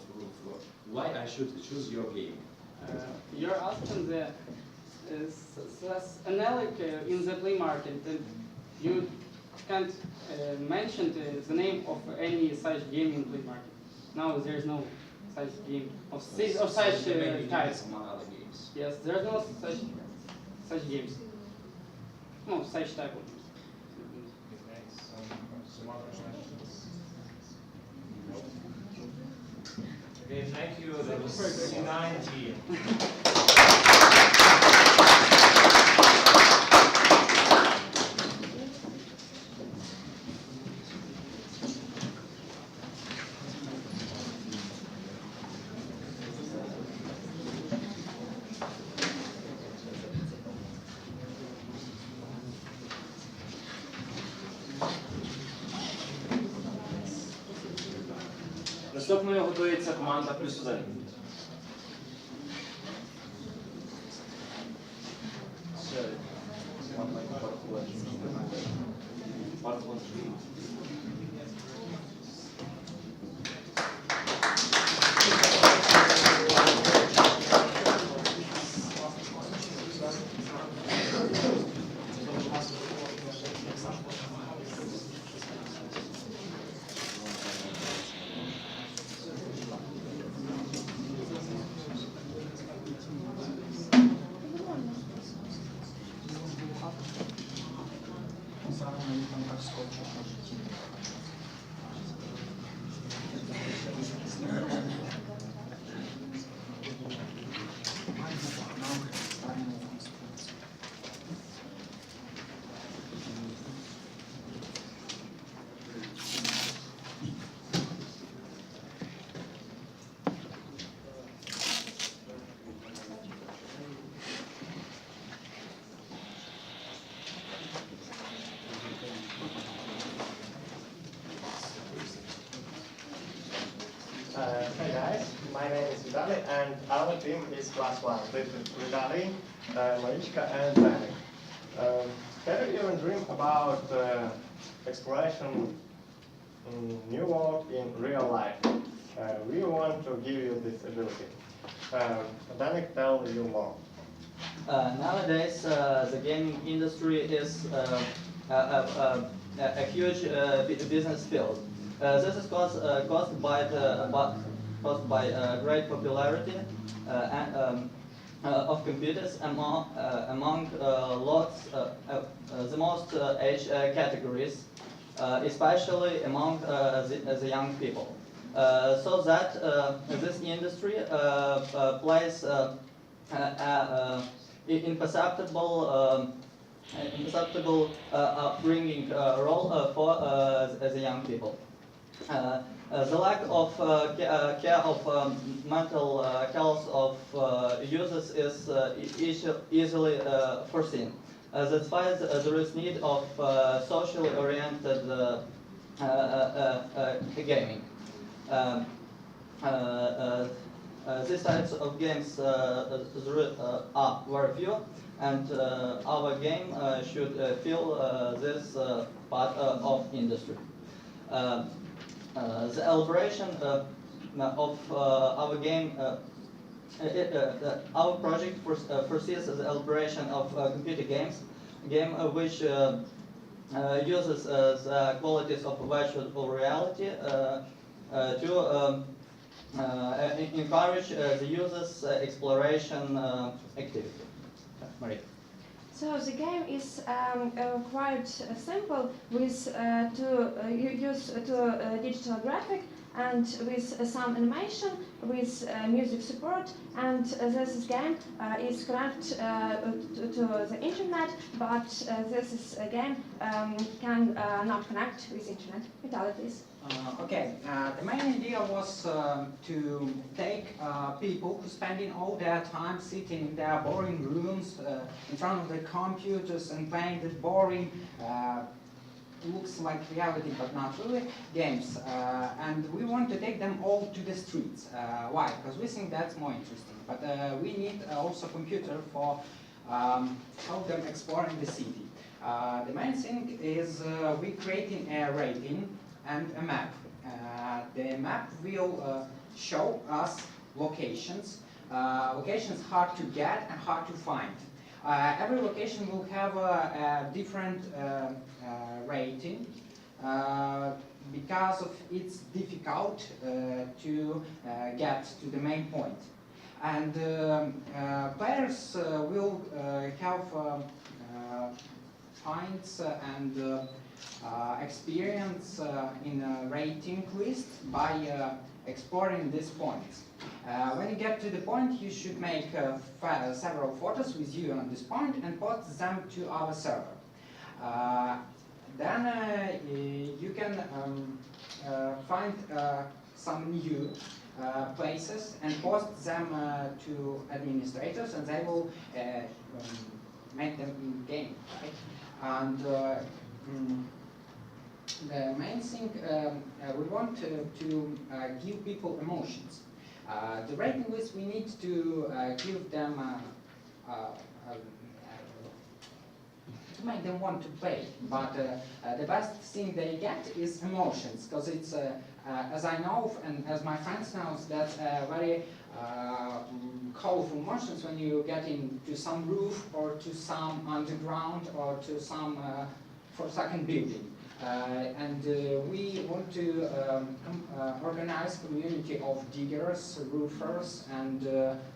K: why I should choose your game?
G: You're asking the analog in the play market, and you can't mention the name of any such game in play market. Now there's no such game of such type.
K: Among other games.
G: Yes, there's no such games. No, such type of games.
D: Some other questions? Okay, thank you. That was C9G. Наступною готується команда +1.
L: Hey guys, my name is Vitaly and our team is +1. This is Vitaly, Marichka and Danik. Have you even dreamed about exploration in new world in real life? We want to give you this ability. Danik, tell you more.
M: Nowadays, the gaming industry is a huge business field. This is caused by great popularity of computers among lots the most age categories, especially among the young people. So that this industry plays imperceptible upbringing role for the young people. The lack of care of mental health of users is easily foreseen. That's why there is need of socially oriented gaming. These types of games are very few, and our game should fill this part of industry. The elaboration of our game, our project foresees the elaboration of computer games, which uses the qualities of virtual reality to encourage the users' exploration activity. Maria.
N: So the game is quite simple with use digital graphic and with some animation, with music support, and this game is connected to the internet, but this game can not connect with internet. Without this.
O: The main idea was to take people who spending all their time sitting in their boring rooms in front of their computers and playing the boring, looks like reality but not really, games. And we want to take them all to the streets. Why? Because we think that's more interesting. But we need also computer for help them exploring the city. The main thing is we creating a rating and a map. The map will show us locations. Locations hard to get and hard to find. Every location will have a different rating because of it's difficult to get to the main point. And players will have points and experience in a rating list by exploring these points. When you get to the point, you should make several photos with you on this point and post them to our server. Then you can find some new places and post them to administrators, and they will make them in game. Right? And the main thing we want to give people emotions. The rating list, we need to give them to make them want to play, but the best thing they get is emotions, because it's as I know and as my friends know, that's very colorful emotions when you get into some roof or to some underground or to some for second building. And we want to organize community of diggers, roofers, and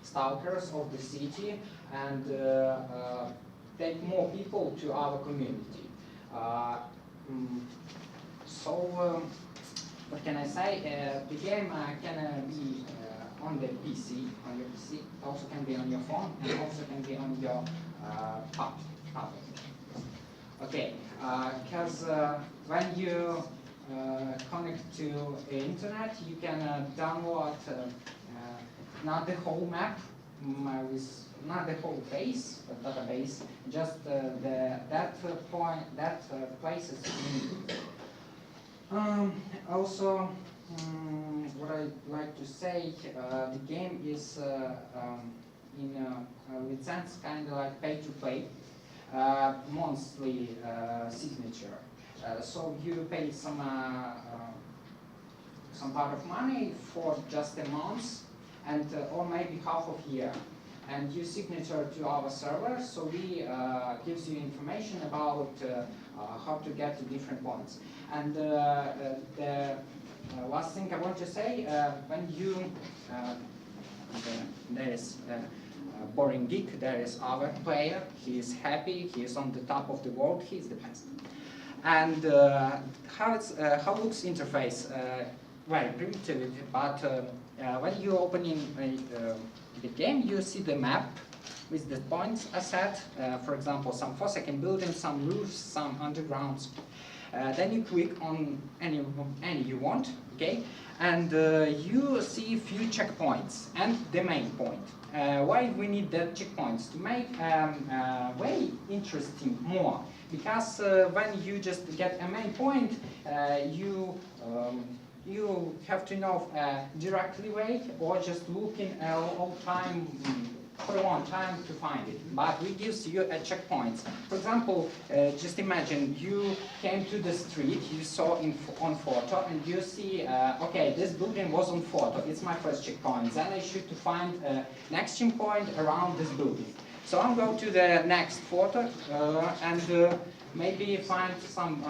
O: stalkers of the city, and take more people to our community. What can I say? The game can be on the PC, on your PC, also can be on your phone, and also can be on your tablet. Okay, because when you connect to the internet, you can download not the whole map, with not the whole base, database, just that places you need. Also, what I'd like to say, the game is with sense kind of like pay-to-play. Monthly signature. So you pay some part of money for just a month, and or maybe half of year, and you signature to our server. So we gives you information about how to get to different points. And the last thing I want to say, when you there is boring geek, there is our player, he is happy, he is on the top of the world, he is the best. And how looks interface? Very primitive, but when you open in the game, you see the map with the points set, for example, some 4-second buildings, some roofs, some undergrounds. Then you click on any you want, okay? And you see a few checkpoints and the main point. Why we need the checkpoints? To make way interesting more. Because when you just get a main point, you have to know directly way or just looking all time for a long time to find it. But we gives you a checkpoints. For example, just imagine you came to the street, you saw on photo, and you see, okay, this building was on photo. It's my first checkpoint. Then I should to find next checkpoint around this building. So I'm going to the next photo, and maybe find some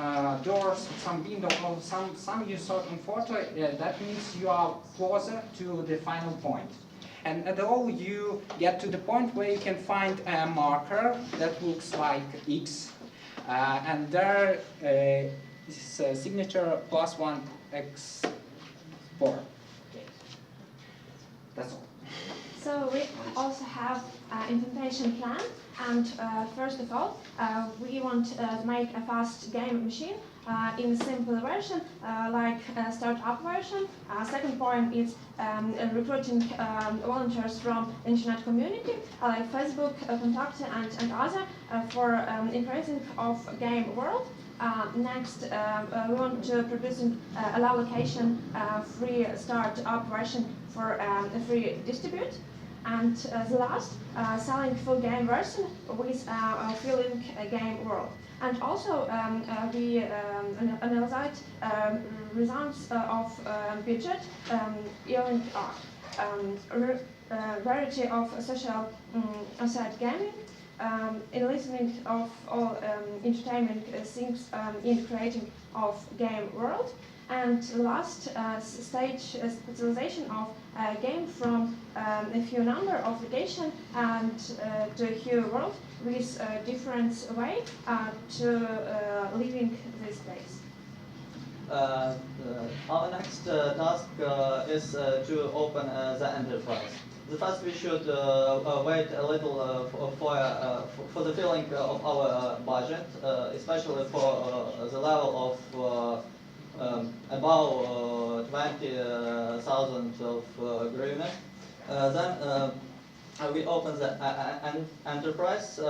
O: doors, some window, or some you saw in photo, that means you are closer to the final point. And at all you get to the point where you can find a marker that looks like X, and there is signature +1 X4. Okay. That's all.
N: So we also have implementation plan, and first of all, we want to make a fast game machine in a simple version, like a startup version. Second point is recruiting volunteers from internet community, like Facebook, Contact, and other, for increasing of game world. Next, we want to produce a low location free startup version for a free distribute. And the last, selling full game version with filling a game world. And also we analyzed results of budget, even variety of social side gaming, in listening of all entertainment things in creating of game world. And last stage specialization of game from a few number of location and to a few world with a different way to living this place.
M: Our next task is to open the enterprise. The first we should wait a little for the filling of our budget, especially for the level of above 20,000 of hryvnia. Then we open the enterprise,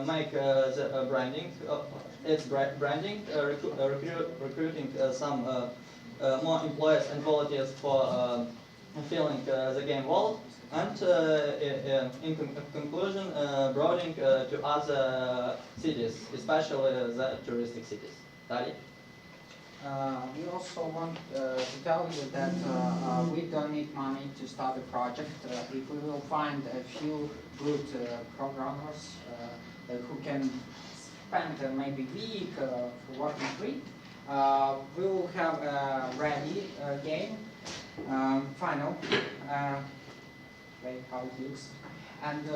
M: make the branding, its branding, recruiting some more employees and volunteers for filling the game world, and in conclusion, broadening to other cities, especially the touristic cities. Tali?
O: We also want to tell you that we don't need money to start a project. If we will find a few good programmers who can spend maybe a week working free, we will have a ready game, final, how it looks. And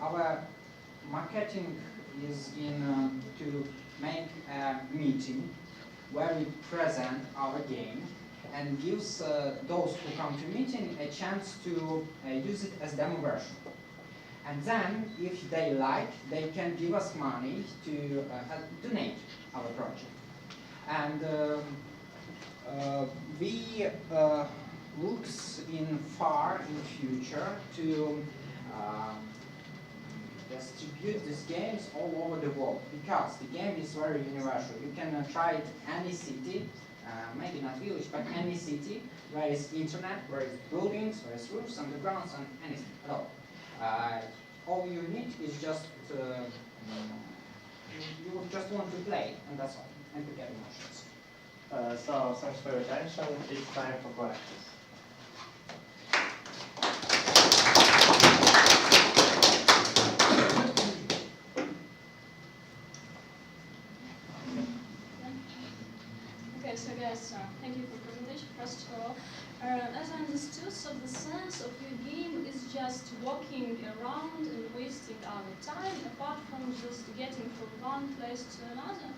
O: our marketing is in to make a meeting where we present our game and gives those who come to meeting a chance to use it as demo version. And then, if they like, they can give us money to donate our project. And we looks in far in future to distribute these games all over the world, because the game is very universal. You can try it any city, maybe not village, but any city where is internet, where is buildings, where is roofs, undergrounds, and anything at all. All you need is just you just want to play, and that's all, and to get emotions.
L: So thanks for your attention. It's time for questions.
C: Okay, so guys, thank you for the presentation. First of all, as I understood, so the sense of your game is just walking around and wasting our time, apart from just getting from one place to another.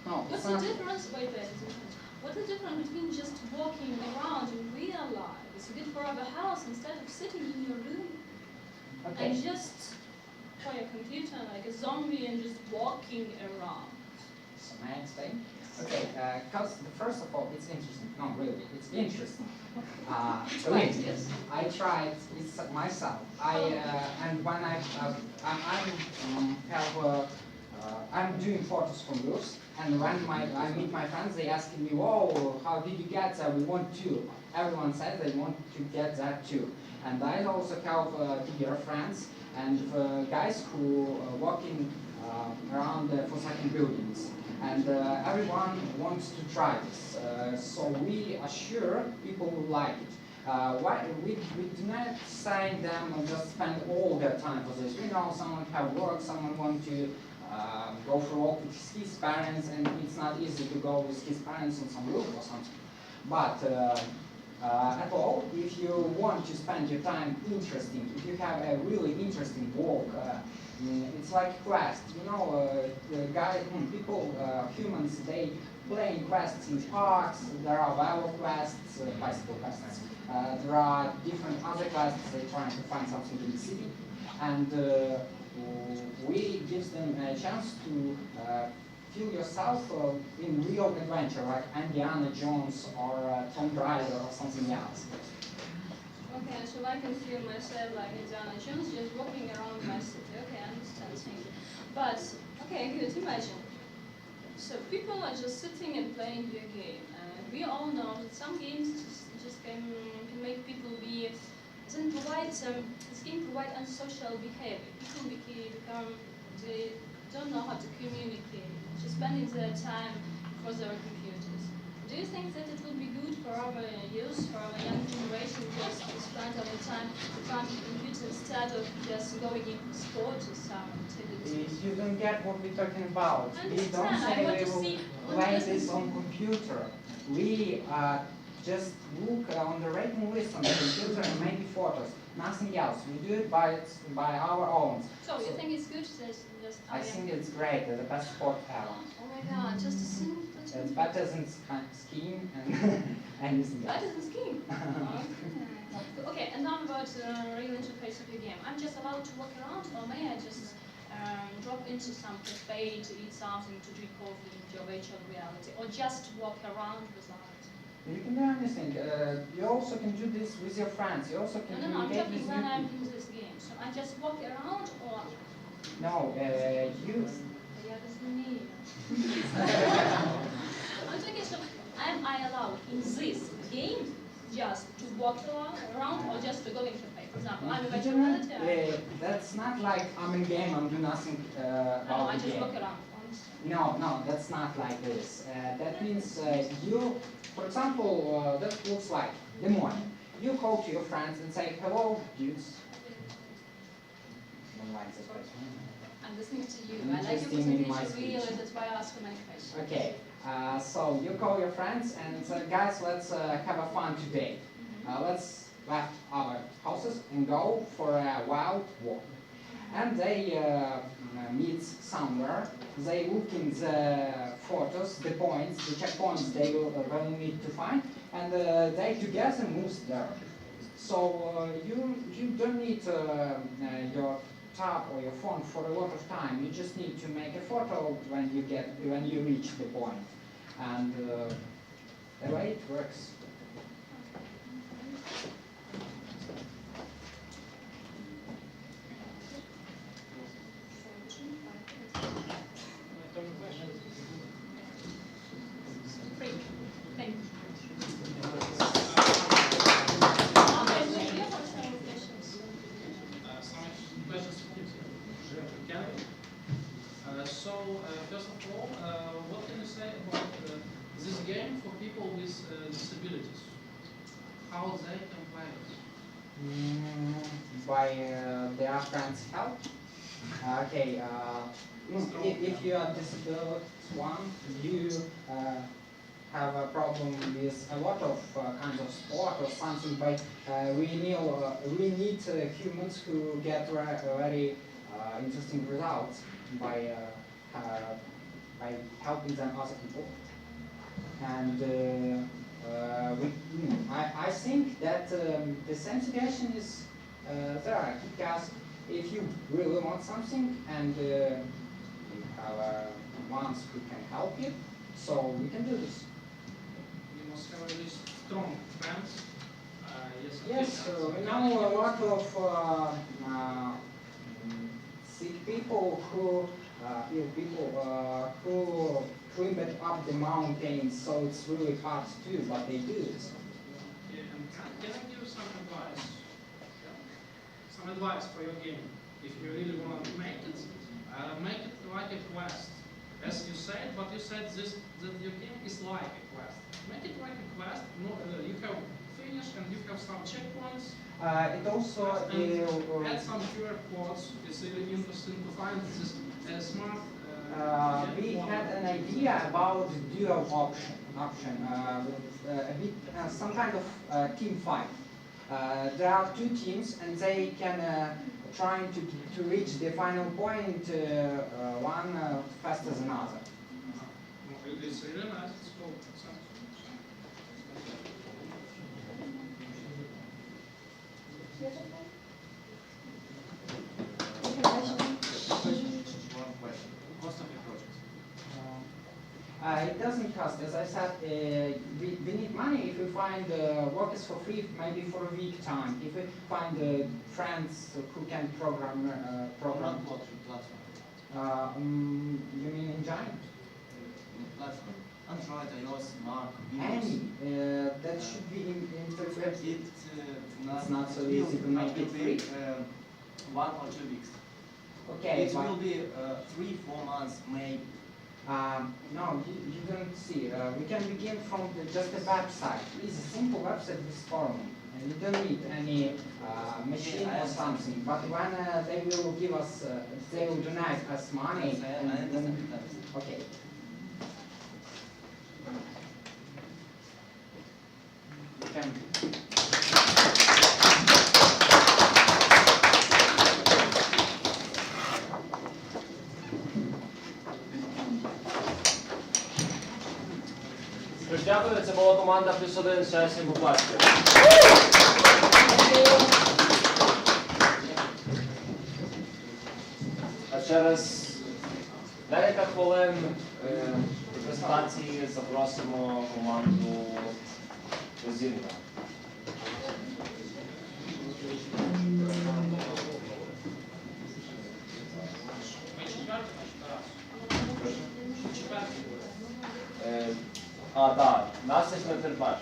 O: No,
C: what's the difference? Wait. What's the difference between just walking around in real life? It's a bit for our house instead of sitting in your room and just play a computer like a zombie and just walking around.
O: So may I explain? Okay, because first of all, it's interesting. No, really, it's interesting.
C: Right, yes.
O: I tried it myself. And when I'm doing photos from roofs, and when I meet my friends, they ask me, "Whoa, how did you get that? We want to." Everyone says they want to get that too. And I also have dear friends and guys who are walking around for second buildings. And everyone wants to try this. So we assure people who like it. Why we do not say them just spend all their time for this. We know someone have work, someone want to go for a walk with his parents, and it's not easy to go with his parents on some roof or something. But at all, if you want to spend your time interesting, if you have a really interesting walk, it's like a quest. You know, people, humans, they play in quests in parks. There are Bible quests, bicycle quests. There are different other quests. They're trying to find something in the city, and we give them a chance to feel yourself in real adventure, like Indiana Jones or Tomb Raider or something else.
C: Okay, so I can feel myself like Indiana Jones just walking around my city. Okay, I understand. Thank you. But, okay, good, imagine. So people are just sitting and playing your game. We all know that some games just can make people be, this game provide unsocial behavior. People become, they don't know how to communicate, just spending their time before their computers. Do you think that it would be good for our youth, for our young generation, just to spend our time in front of the computer instead of just going into sport or some activity?
O: You don't get what we're talking about. We don't say we will play this on computer. We just look on the rating list on the computer and make photos. Nothing else. We do it by our own.
C: So you think it's good?
O: I think it's great. The best sport ever.
C: Oh my God! Just a simple.
O: It's better than skiing and anything else.
C: Better than skiing. Okay, and now about the real interface of your game. I'm just allowed to walk around, or may I just drop into some cafe to eat something, to drink coffee, into virtual reality, or just walk around without?
O: You can do anything. You also can do this with your friends. You also can
C: No, I'm
O: communicate
C: talking
O: with
C: when
O: you.
C: I'm in this game. So I just walk around, or?
O: No, you.
C: Я разумею. I'm talking, so am I allowed in this game just to walk around or just to go in cafe? For example, I'm a virtual reality.
O: That's not like I'm in game, I'm doing nothing about
C: No, I
O: the
C: just
O: game.
C: walk around.
O: No, that's not like this. That means you, for example, that looks like the morning. You call to your friends and say, hello, dudes. Don't like this question.
C: I'm listening to you. I like your presentation really, that's why I ask so many questions.
O: Okay, so you call your friends and say, guys, let's have a fun today. Let's leave our houses and go for a wild walk. And they meet somewhere. They look in the photos, the points, the checkpoints they will need to find, and they together move there. So you don't need your tab or your phone for a lot of time. You just need to make a photo when you reach the point, and the way it works.
C: Thank you.
J: First of all, what can you say about this game for people with disabilities? How they can play it?
O: By their friends' help. Okay, if you are disabled one, you have a problem with a lot of kinds of sport or something, but we need humans who get very interesting results by helping them other people. And I think that the same situation is there, because if you really want something and you have ones who can help you, so we can do this.
J: You must have really strong friends.
O: Yes, we know a lot of sick people who, ill people who climb up the mountains, so it's really hard to do, but they do this.
J: Yeah, and can I give you some advice? Some advice for your game. If you really want to make it like a quest. As you said, but you said that your game is like a quest. Make it like a quest. No, you have finish and you have some checkpoints.
O: It also
J: and add some QR codes. It's really interesting to find this smart
O: we had an idea about dual option with a bit some kind of team fight. There are two teams, and they can trying to reach the final point one faster than other.
J: It's really nice. It's cool.
O: It doesn't cost. As I said, we need money if we find workers for free, maybe for a week time. If we find friends who can program. You mean in Giant?
I: Platform. Android, iOS, Mac,
O: Any. That should be in
I: it's
O: not so easy to make it free.
I: 1 or 2 weeks.
O: Okay.
I: It will be 3-4 months, maybe.
O: No, you don't see. We can begin from just a website. It's a simple website with forum. And you don't need any machine or something. But when they will give us, they will donate us money. Okay. Thank you.
D: Дякую, це була команда +1, ще всім поплачте. А через декілька хвилин до презентації запросимо команду Зінка. Так, нас є на терпаш.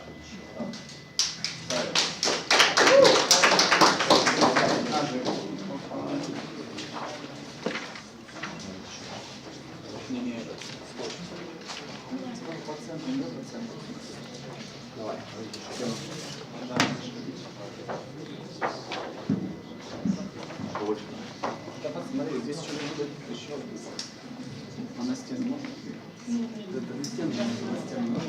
D: Давай.
P: Да посмотри, здесь что-то будет еще. А на стену можно? Это на стену, на стену.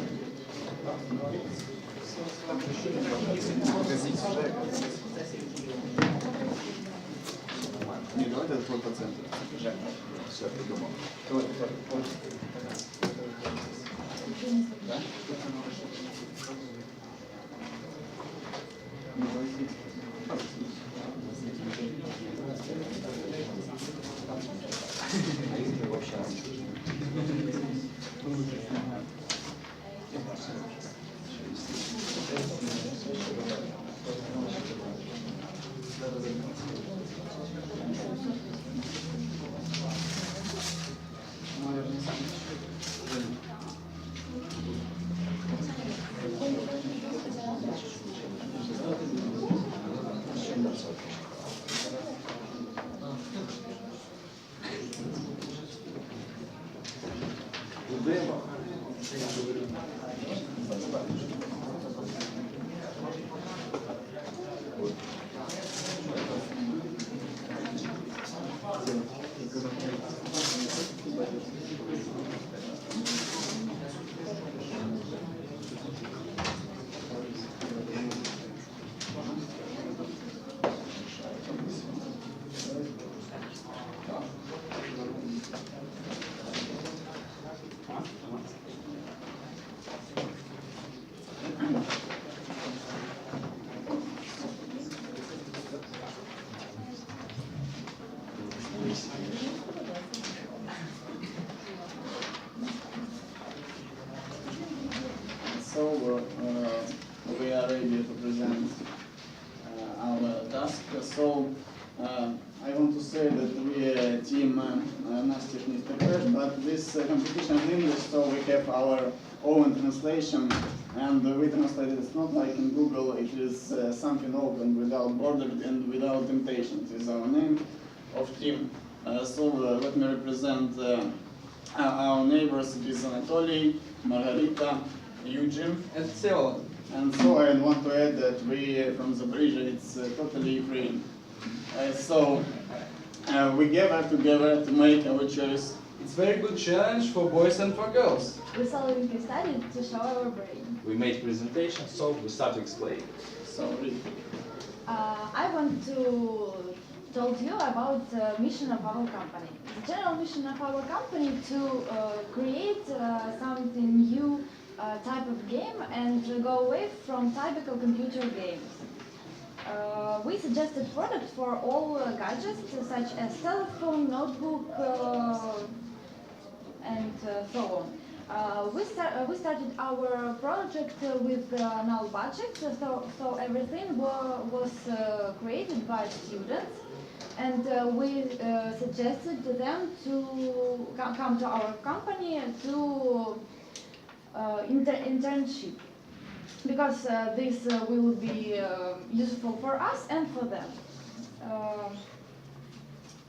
P: Не, давай этот вот по центру. Все, придумал. Да? Ну, возьми. А если вообще So we are ready to present our task. So I want to say that we team Nasty Mr. Crash, but this competition in English, so we have our own translation, and we translated it not like in Google. It is something open, without borders and without temptations. Is our name of team. So let me represent our neighbors. It is Anatoly, Margarita, Eugene,
H: And so
P: and so I want to add that we from Zaporizhzhia, it's totally Ukraine. So we gather together to make our choice
Q: It's very good challenge for boys and for girls.
N: We solving a study to show our brain.
K: We made presentation, so we start to explain.
N: I want to tell you about the mission of our company. The general mission of our company to create something new type of game and go away from typical computer games. We suggested product for all gadgets such as telephone, notebook, and so on. We started our project with no budget, so everything was created by students, and we suggested to them to come to our company to internship, because this will be useful for us and for them.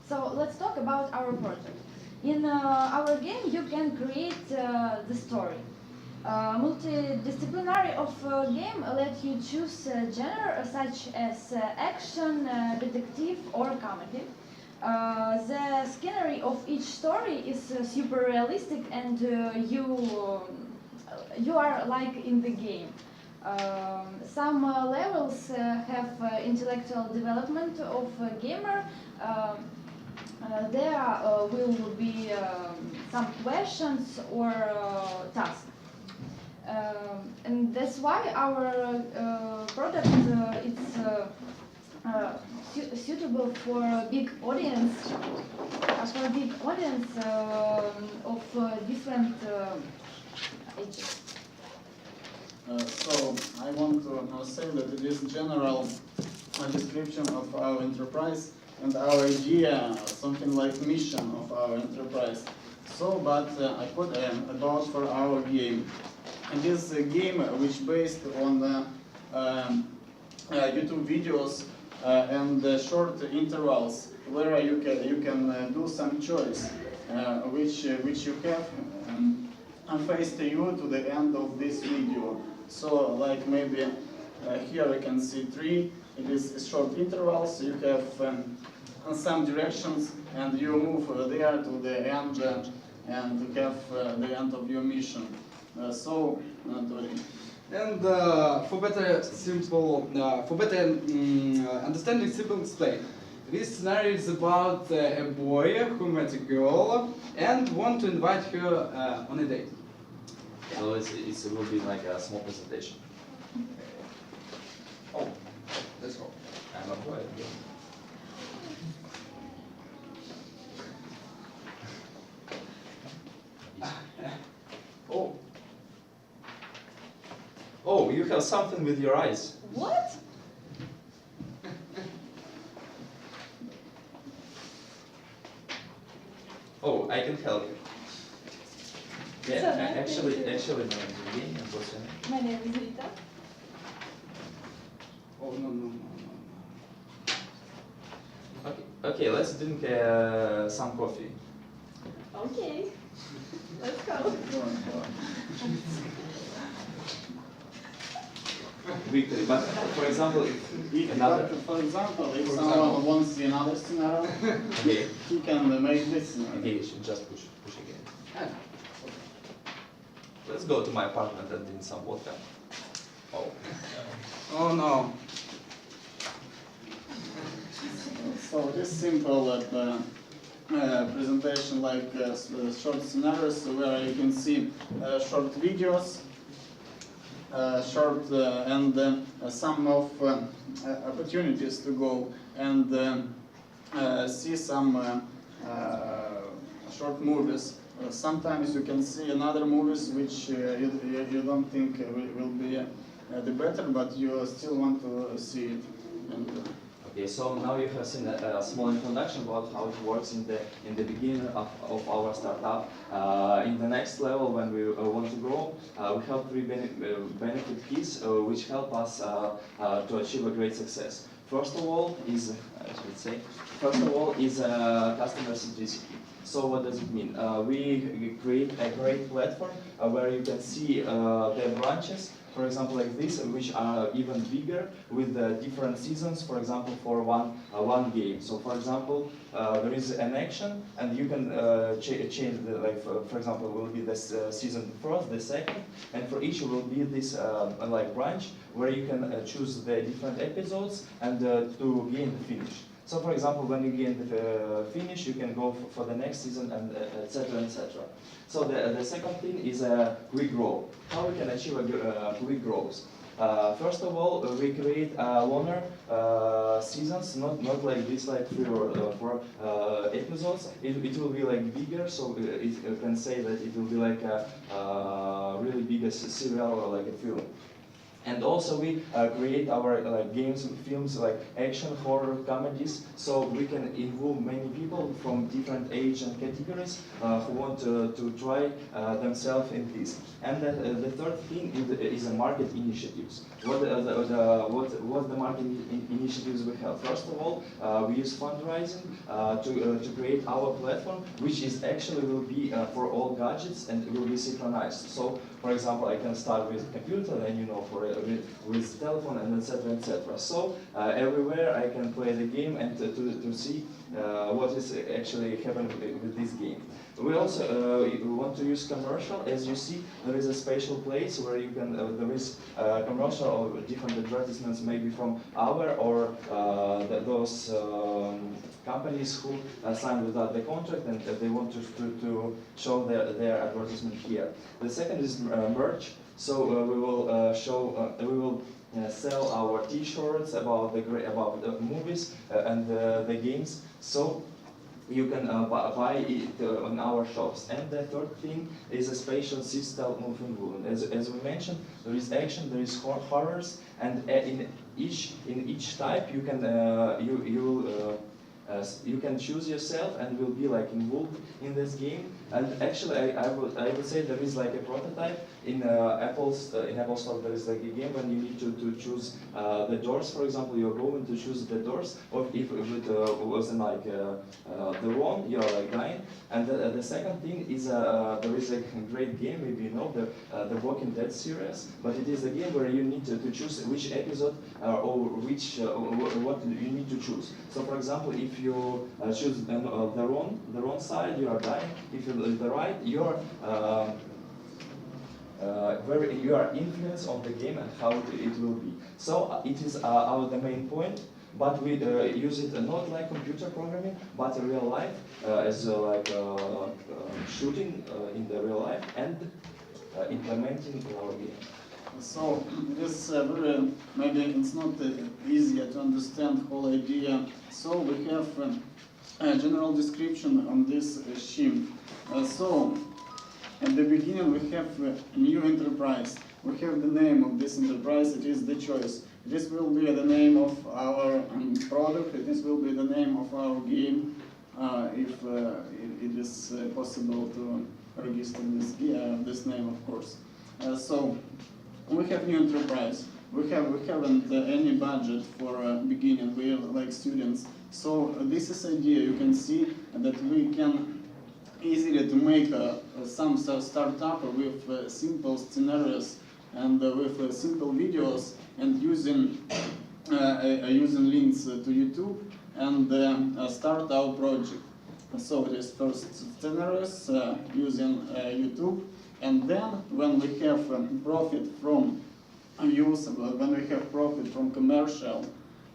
N: So let's talk about our project. In our game, you can create the story. Multidisciplinary of game let you choose a genre such as action, detective, or comedy. The scenery of each story is super realistic, and you are like in the game. Some levels have intellectual development of a gamer. There will be some questions or tasks. And that's why our product is suitable for a big audience, of different ages.
P: So I want to say that it is general description of our enterprise and our idea, something like mission of our enterprise. So, but I put about for our game. It is a game which based on YouTube videos and short intervals where you can do some choice, which you have faced you to the end of this video. So, like maybe here you can see 3. It is short intervals. You have some directions, and you move there to the end, and have the end of your mission.
Q: And for better understanding, simple explain. This scenario is about a boy who met a girl and want to invite her on a date.
K: So it will be like a small presentation.
Q: Oh, let's go.
K: I'm a boy. Oh. Oh, you have something with your eyes.
N: What?
K: Oh, I can help you. Yeah,
N: So nice,
K: actually,
N: thank you.
K: my name is Evgeny, and what's your name?
N: My name is Rita.
Q: Oh, no.
K: Okay, let's drink some coffee.
N: Okay, let's go.
K: Victory, but for example,
P: For example, if someone wants another scenario,
K: okay,
P: he can make this scenario.
K: okay, you should just push again. Let's go to my apartment and drink some vodka. Oh.
Q: Oh no.
P: So this simple presentation, like short scenarios where you can see short videos, short and some of opportunities to go and see some short movies. Sometimes you can see another movies which you don't think will be the better, but you still want to see it. And,
K: Okay, so now you have seen a small introduction about how it works in the beginning of our startup. In the next level, when we want to grow, we have 3 benefit keys which help us to achieve a great success. First of all is, customer centricity. So what does it mean? We create a great platform where you can see the branches, for example, like this, which are even bigger with different seasons, for example, for one game. So, for example, there is an action, and you can change the, like, for example, will be this season first, the second, and for each will be this like branch where you can choose the different episodes and to gain the finish. So, for example, when you gain the finish, you can go for the next season, and etc. etc. So the second thing is a quick growth. How we can achieve a quick growth? First of all, we create longer seasons, not like this, like 3 or 4 episodes. It will be like bigger, so you can say that it will be like a really big serial or like a film. And also we create our games, films like action, horror, comedies, so we can involve many people from different age and categories who want to try themselves in this. And the third thing is market initiatives. What the market initiatives we have? First of all, we use fundraising to create our platform, which is actually will be for all gadgets and will be synchronized. So, for example, I can start with computer, then with telephone, and etc. etc. So everywhere I can play the game and to see what is actually happening with this game. We also want to use commercial. As you see, there is a special place where you can there is commercial or different advertisements, maybe from our or those companies who signed without the contract, and they want to show their advertisement here. The second is merch. So we will sell our T-shirts about the movies and the games. So you can buy it on our shops. And the third thing is a spatial system moving room. As we mentioned, there is action, there is horrors, and in each type you can you can choose yourself and will be like involved in this game. And actually, I would say there is like a prototype in Apple Store. There is like a game when you need to choose the doors. For example, you're going to choose the doors, or if it wasn't like the one, you're like dying. And the second thing is there is a great game, maybe you know, the Walking Dead series, but it is a game where you need to choose which episode or which what you need to choose. So, for example, if you choose the wrong side, you are dying. If you the right, you are influenced on the game and how it will be. So it is the main point, but we use it not like computer programming, but in real life, as like shooting in the real life and implementing our game.
P: So this very, maybe it's not easier to understand whole idea. So we have a general description on this scheme. So at the beginning we have a new enterprise. We have the name of this enterprise. It is the choice. This will be the name of our product. This will be the name of our game, if it is possible to register this name, of course. So we have new enterprise. We haven't any budget for beginning. We are like students. So this is idea. You can see that we can easily to make some startup with simple scenarios and with simple videos, and using links to YouTube, and start our project. So it is first scenarios using YouTube, and then when we have profit from use, when we have profit from commercial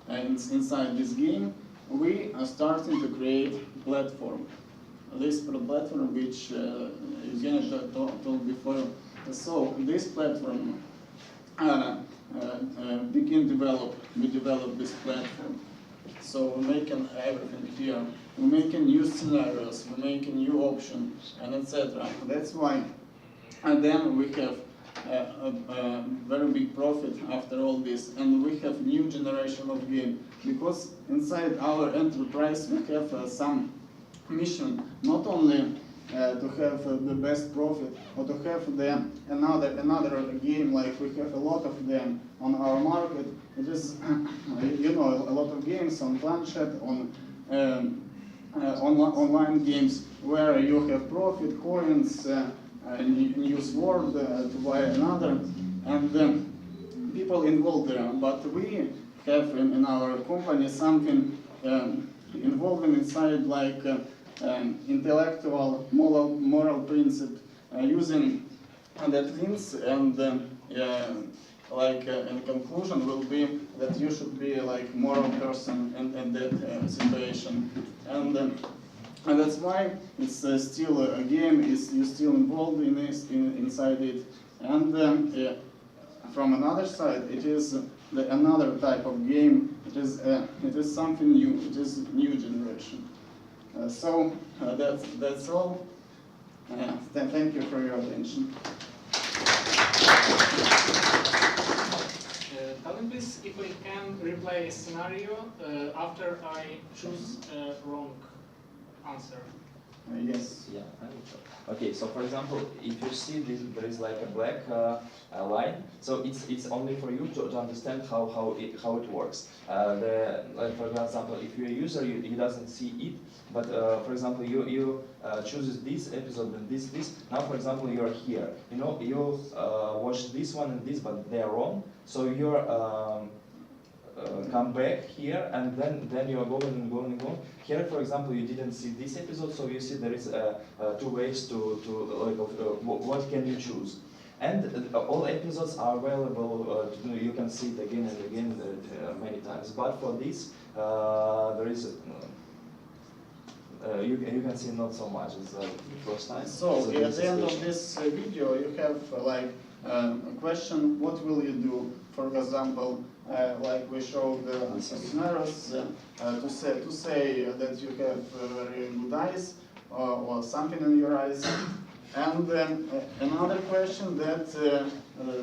P: inside this game, we are starting to create platform. This platform which Evgeny told before. So this platform we develop this platform. So we're making everything here. We're making new scenarios, we're making new options, and etc. That's why. And then we have a very big profit after all this, and we have new generation of game, because inside our enterprise we have some mission, not only to have the best profit, or to have another game, like we have a lot of them on our market. It is, you know, a lot of games on planchette, on online games where you have profit, coins, news word to buy another, and people involved there. But we have in our company something involving inside like intellectual moral principle using that means, and in conclusion will be that you should be like moral person in that situation, and that's why it's still a game. You're still involved in this, inside it, and from another side, it is another type of game. It is something new. It is new generation. So that's all. Thank you for your attention.
J: Tell me please if I can replay a scenario after I choose a wrong answer.
P: Yes.
K: Yeah, I will try. Okay, so for example, if you see this, there is like a black line, so it's only for you to understand how it works. Like for example, if you're a user, he doesn't see it, but for example, you chooses this episode and this. Now, for example, you're here. You know, you watch this one and this, but they are wrong. So you're come back here, and then you are going and going and going. Here, for example, you didn't see this episode, so you see there is two ways to what can you choose. And all episodes are available. You can see it again and again many times. But for this, there is you can see not so much. It's the first time.
P: So at the end of this video, you have a question: what will you do? For example, like we showed scenarios to say that you have very good eyes or something in your eyes, and then another question that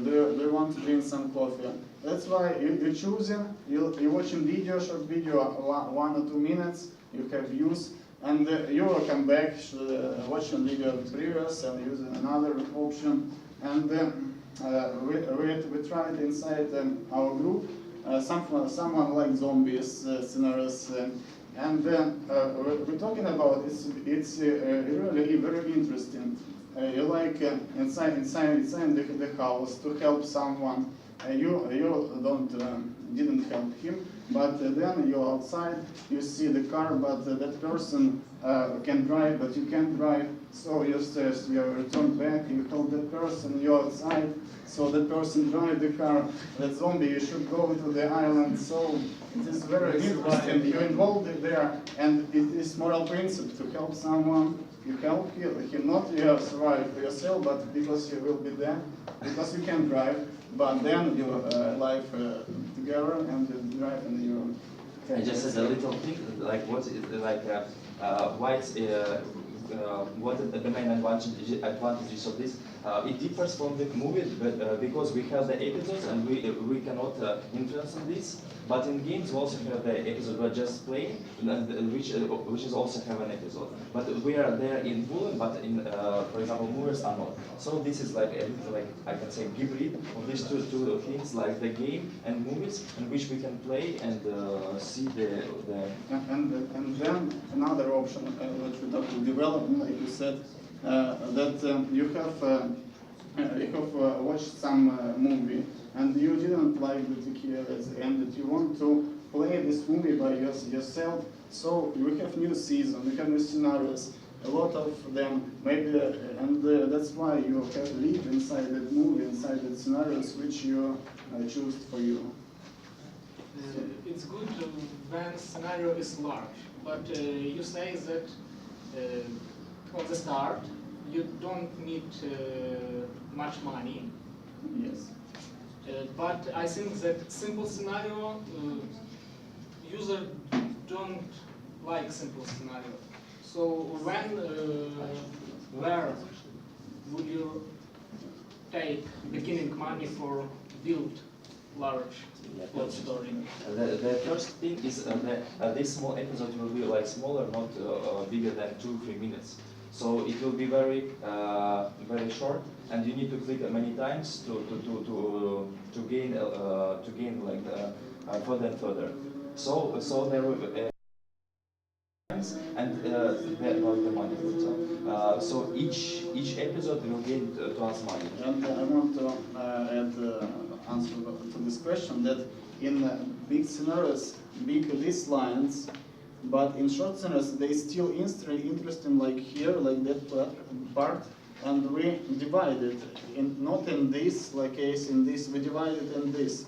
P: do you want to drink some coffee? That's why you're choosing. You're watching video, short video, 1 or 2 minutes. You have views. And you will come back, watching video previous and using another option. And we tried inside our group someone like zombies scenarios, and we're talking about it's really very interesting. You like inside the house to help someone. You didn't help him, but then you're outside, you see the car, but that person can drive, but you can't drive, so you return back, you help that person, you're outside, so that person drive the car, that zombie, you should go to the island, so it is very interesting, you're involved there, and it is moral principle to help someone. You help him, not you have survived for yourself, but because you will be there, because you can drive, but then you live together and you drive and you.
K: I just said a little thing, like what the main advantages of this. It differs from the movie, but because we have the episodes and we cannot influence on this. But in games we also have the episode we're just playing, which is also have an episode. But we are there in full, but in for example movies are not. So this is like a little, like I can say, hybrid of these two things, like the game and movies, in which we can play and see the.
P: And then another option which we talk to development, like you said, that you have watched some movie and you didn't like the key and that you want to play this movie by yourself. So we have new season, we have new scenarios, a lot of them, maybe, and that's why you have live inside that movie, inside the scenarios which you choose for you.
J: It's good when scenario is large, but you say that on the start you don't need much money.
P: Yes.
J: But I think that simple scenario, user don't like simple scenario. So where would you take beginning money for build large plot story?
K: The first thing is this small episode will be like smaller, not bigger than 2-3 minutes. So it will be very very short, and you need to click many times to gain like further and further. So there will and about the money. So each episode will gain to us money.
P: And I want to add answer to this question that in big scenarios, big list lines, but in short scenarios they still interesting like here, like that part, and we divide it in not in this like case in this, we divide it in this.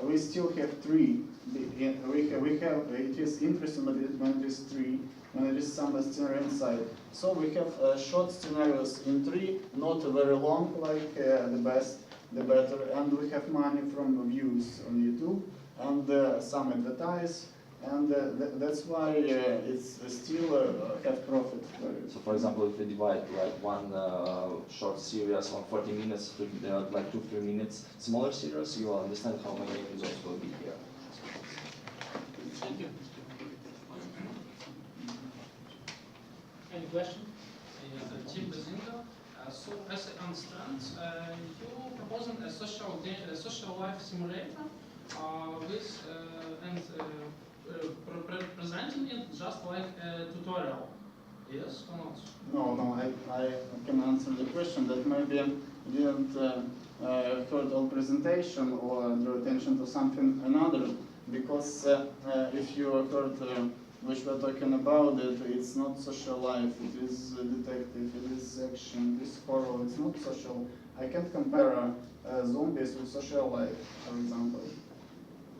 P: We still have three. We have it is interesting when it is three, when it is some scenario inside. So we have short scenarios in three, not very long like the best, the better, and we have money from views on YouTube and some advertise, and that's why it's still have profit.
K: So for example, if we divide like one short series on 40 minutes to like 2-3 minutes smaller series, you will understand how many episodes will be here.
J: Thank you. Any question? Team Bazinga. So as I understand, you proposing a social life simulator with and presenting it just like a tutorial. Yes or not?
P: No, I can answer the question that maybe you didn't heard all presentation or draw attention to something another, because if you heard which we're talking about, it's not social life, it is detective, it is action, it is horror, it's not social. I can't compare zombies with social life, for example.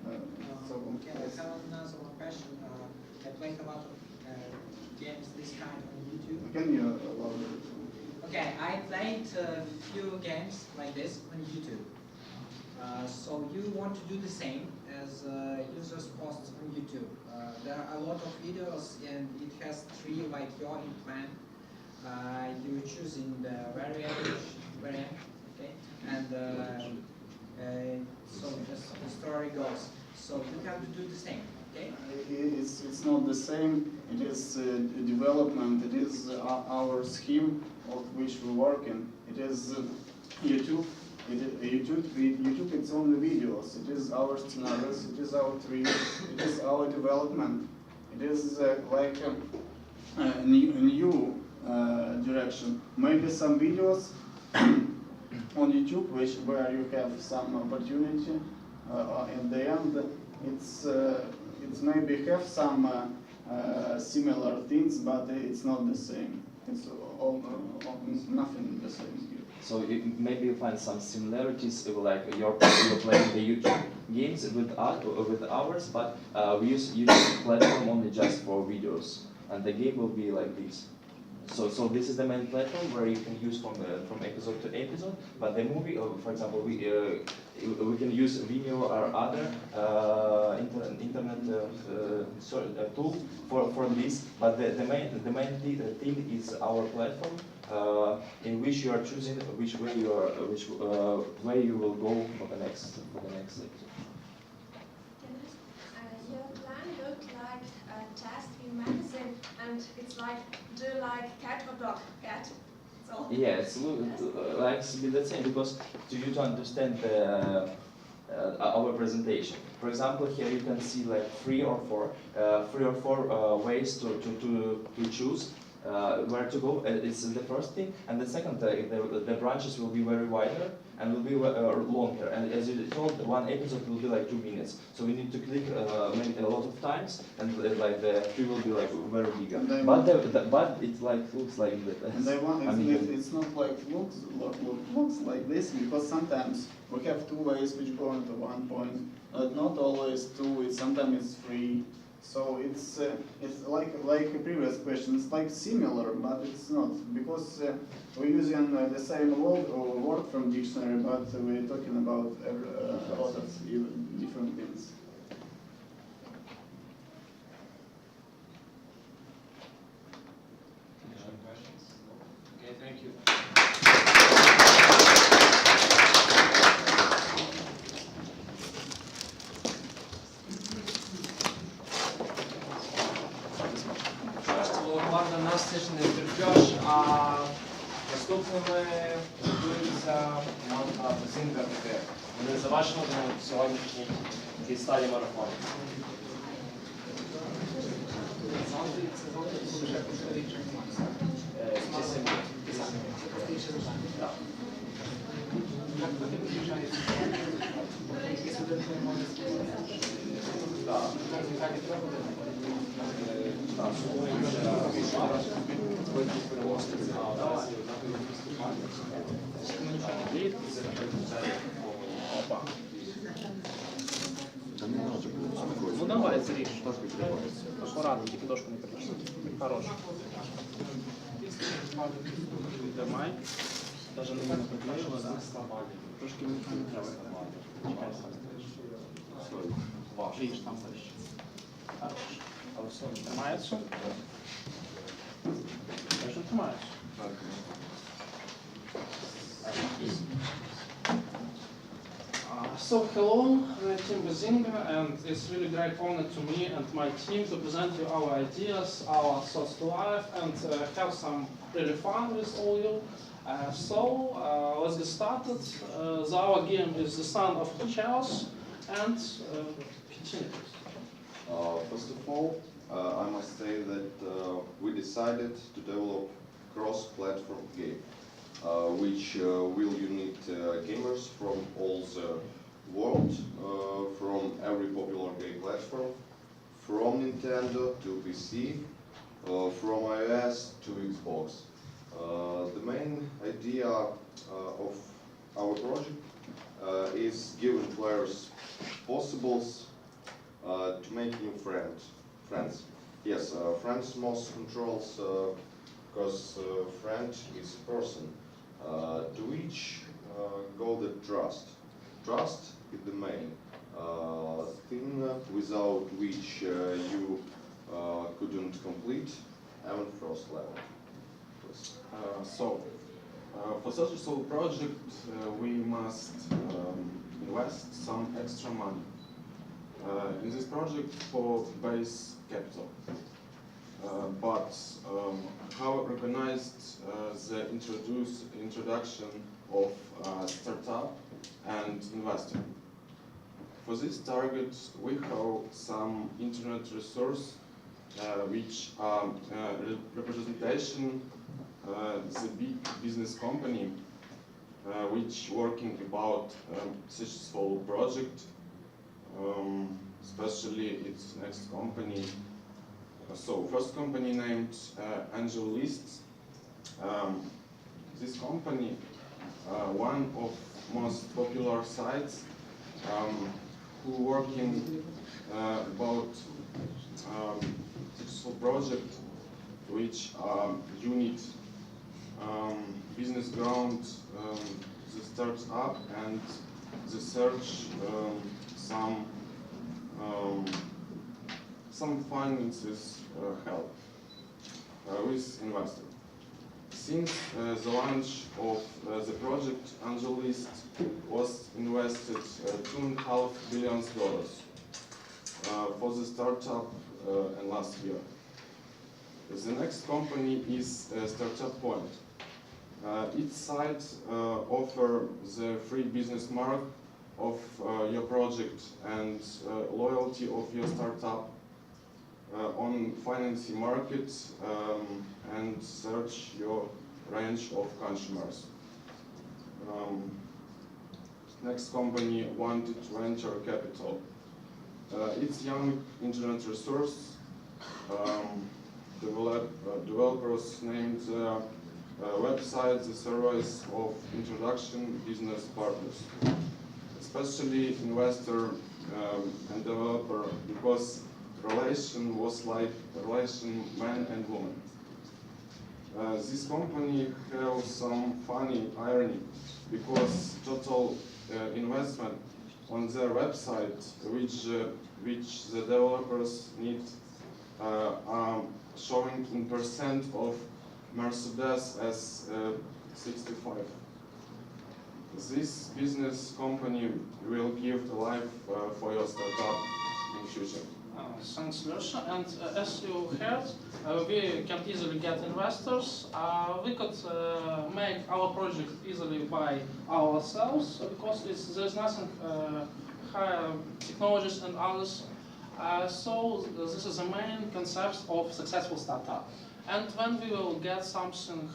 O: Okay, I have another question. I played a lot of games this kind on YouTube.
P: Can you elaborate?
O: Okay, I played a few games like this on YouTube. So you want to do the same as users post on YouTube. There are a lot of videos and it has three like your in plan. You choose in the very average variant, okay? And so the story goes. So you have to do the same, okay?
P: It's not the same. It is development. It is our scheme of which we work in. It is YouTube. YouTube, it's only videos. It is our scenarios. It is our tree. It is our development. It is like a new direction. Maybe some videos on YouTube where you have some opportunity. In the end, it's maybe have some similar things, but it's not the same. It's nothing the same here.
K: So maybe you find some similarities, like you're playing the YouTube games with ours, but we use YouTube platform only just for videos, and the game will be like this. So this is the main platform where you can use from episode to episode, but the movie, for example, we can use Vimeo or other internet tool for this, but the main thing is our platform, in which you are choosing which way you will go for the next episode.
N: Your plan looked like a test in medicine, and it's like, do you like cat or dog? Cat. So.
K: Yeah, it's like to be the same, because to you to understand our presentation. For example, here you can see like three or four ways to choose where to go. It's the first thing, and the second, the branches will be very wider and will be longer. And as you told, one episode will be like 2 minutes. So we need to click maybe a lot of times, and like the tree will be like very big. But it like looks like that.
P: And it's not like looks like this, because sometimes we have two ways which go into one point. Not always two. Sometimes it's three. So it's like a previous question. It's like similar, but it's not, because we're using the same word from dictionary, but we're talking about a lot of different things.
D: Questions? Okay, thank you. Ладно, нас це ж не втерпеш, а наступними готується команда Bazinga ТТ. Вони завершили на сьогоднішній стадії марафону.
B: Ну давай, зріж. Акуратно, тільки дошку не перейшли. Хорош. Тримай. Даже не приклеїла, да? Трошки не треба. Ріж там ближче. Хорош. Тримається? Теж тримається. So hello, I'm Tim Bazinga, and it's really great honor to me and my team to present you our ideas, our thoughts to life, and have some really fun with all you. Let's get started. Our game is the Son of Chaos, and continue.
R: First of all, I must say that we decided to develop cross-platform game, which will unite gamers from all the world, from every popular game platform, from Nintendo to PC, from iOS to Xbox. The main idea of our project is giving players possibles to make new friends. Yes, friends most controls because friend is a person to which go the trust. Trust is the main thing without which you couldn't complete even first level.
S: For such a solo project, we must invest some extra money in this project for base capital. But how organized the introduction of startup and investor? For this target, we have some internet resource which are representation the big business company which working about successful project, especially its next company. So first company named Angel List. This company, one of most popular sites who working about successful project which unit business ground, the startup and the search some finances help with investor. Since the launch of the project, AngelList was invested $2.5 billion for the startup in last year. The next company is Startup Point. Its site offer the free business mark of your project and loyalty of your startup on financing markets and search your range of consumers. Next company, Wanted Venture Capital. It's young internet resource. Developers named website the service of introduction business partners, especially investor and developer, because relation was like relation man and woman. This company has some funny irony, because total investment on their website, which the developers need, showing in percent of Mercedes S65. This business company will give the life for your startup in future.
J: Thanks, Lusha. And as you heard, we can easily get investors. We could make our project easily by ourselves because there's nothing higher technologies and others.
B: So this is the main concept of successful startup. And when we will get something,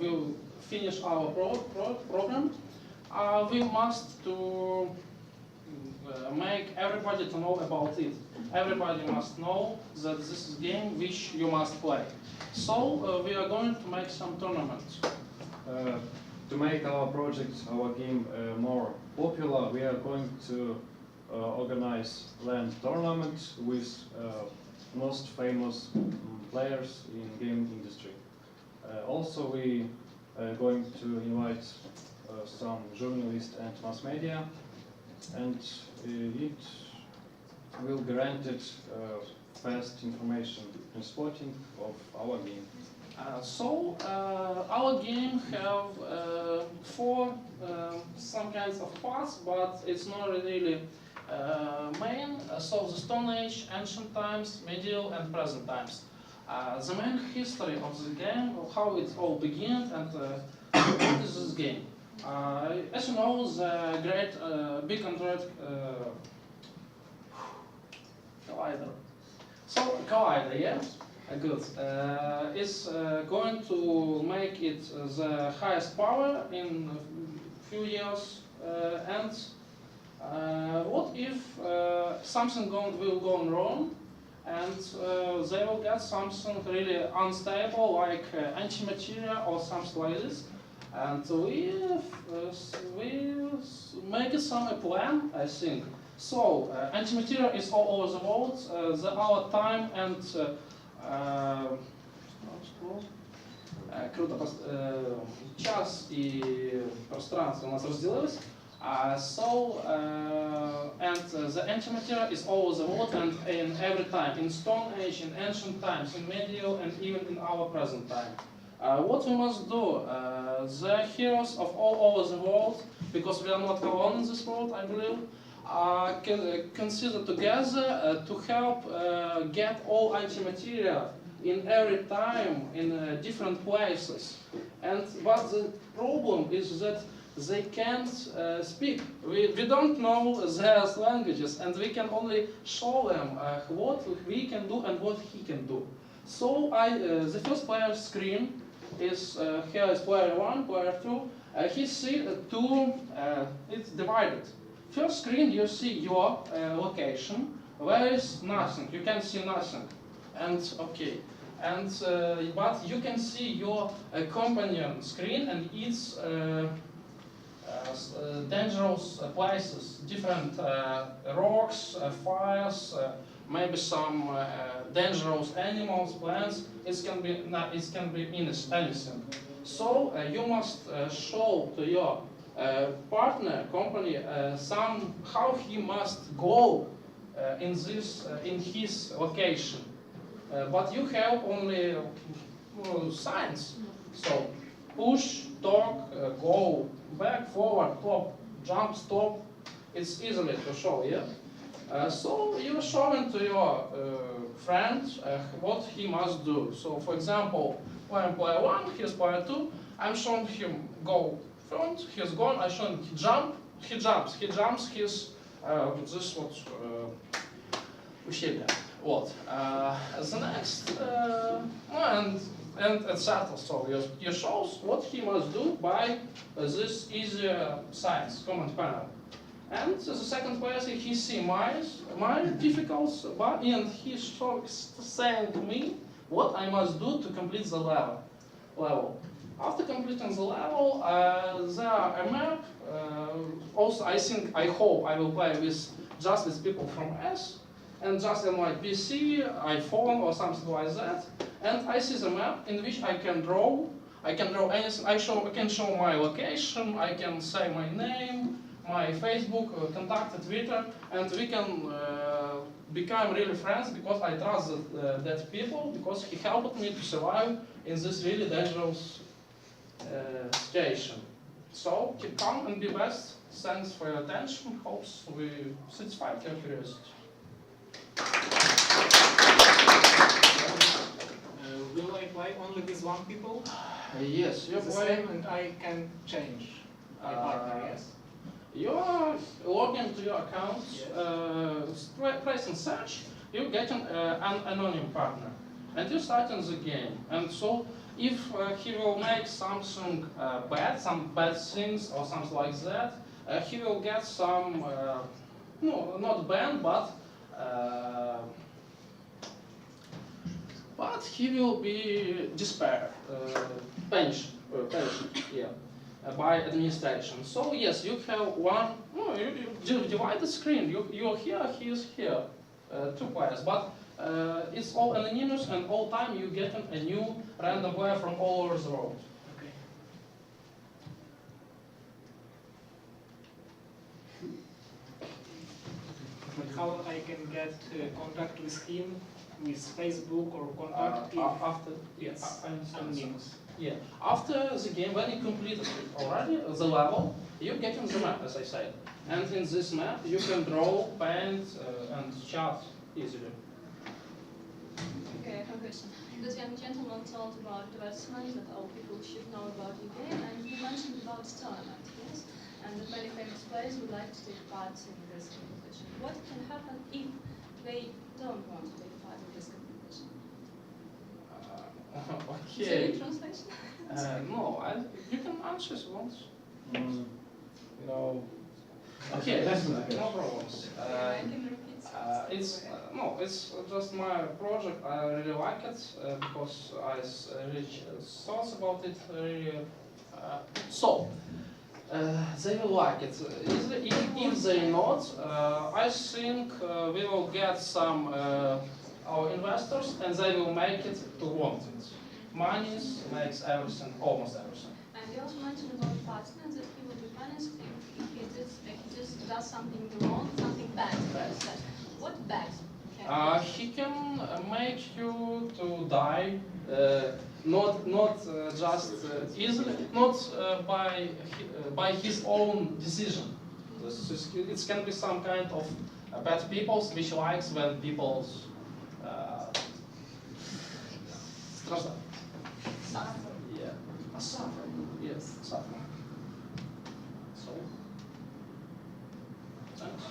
B: we'll finish our program, we must to make everybody to know about it. Everybody must know that this is a game which you must play. So we are going to make some tournaments.
T: To make our project, our game more popular, we are going to organize land tournaments with most famous players in game industry. Also, we are going to invite some journalists and mass media, and it will guarantee fast information transporting of our game.
B: Our game have four some kinds of parts, but it's not really main. So the Stone Age, Ancient Times, Medieval and Present Times. The main history of the game, of how it all began, and what is this game. As you know, the great big Android collider. So collider, yeah. Good. Is going to make it the highest power in a few years. And what if something will go wrong, and they will get something really unstable, like antimateria or something like this? And we make some plan, I think. So antimateria is all over the world. Our time and круто, час и пространство у нас разделилось. And the antimateria is all over the world and in every time, in Stone Age, in ancient times, in medieval, and even in our present time. What we must do, the heroes of all over the world, because we are not alone in this world, I believe, can consider together to help get all antimateria in every time in different places. But the problem is that they can't speak. We don't know their languages, and we can only show them what we can do and what he can do. So the first player's screen is here is player 1, player 2. He see two, it's divided. First screen you see your location, where is nothing, you can see nothing. And okay. And but you can see your companion screen and its dangerous places, different rocks, fires, maybe some dangerous animals, plants. It can be anything. So you must show to your partner company how he must go in his location. But you have only signs. So push, talk, go, back, forward, top, jump, stop. It's easily to show, yeah? So you're showing to your friend what he must do. So for example, when I'm player 1, here's player 2, I'm showing him go front, he's gone, I show him he jumps, he's this what усилие. What? The next, and etc. So you shows what he must do by this easy signs, command panel. And the second player, he see my difficulties, and he's saying to me what I must do to complete the level. After completing the level, there are a map. Also, I hope I will play just with people from S, and just in my PC, iPhone, or something like that. And I see the map in which I can draw. I can draw anything. I can show my location. I can say my name, my Facebook, contact, Twitter, and we can become really friends because I trust that people, because he helped me to survive in this really dangerous situation. So keep calm and be best. Thanks for your attention. Hopes we satisfied your curiosity.
J: Will I play only with one people?
B: Yes, you
J: the
B: play.
J: same, and I can change my partner. Yes.
B: You are logging to your account, pressing search, you get an anonymous partner, and you start in the game. And so, if he will make something bad, some bad things or something like that, he will get some, no, not banned, but he will be despaired, punished, yeah, by administration. So yes, you have one. No, you divide the screen. You're here, he is here, 2 players. But it's all anonymous, and all time you get a new random player from all over the world.
J: Okay. But how I can get contact with him, with Facebook or contact
B: After
J: yes,
B: links. Yeah. After the game, when you completed already the level, you get in the map, as I said. And in this map, you can draw, paint, and chat easily.
U: Okay, I have a question. This young gentleman told about advertisement that all people should know about your game, and he mentioned about tournament, yes? And that many famous players would like to take part in this competition. What can happen if they don't want to take part in this competition?
B: Okay.
U: Is there any translation?
B: No, you can answer once.
T: No.
B: Okay, no problems.
U: I can repeat.
B: It's just my project. I really like it because I really thought about it. They will like it. If they not, I think we will get some our investors, and they will make it to want it. Money makes everything, almost everything.
U: And you also mentioned about partner that he will be punished if he just does something wrong, something bad. What bad?
B: He can make you to die, not just easily, not by his own decision. It can be some kind of bad people which likes when people stраждают.
U: Suffer.
B: Yeah. Suffer. Yes, suffer. So. Thanks.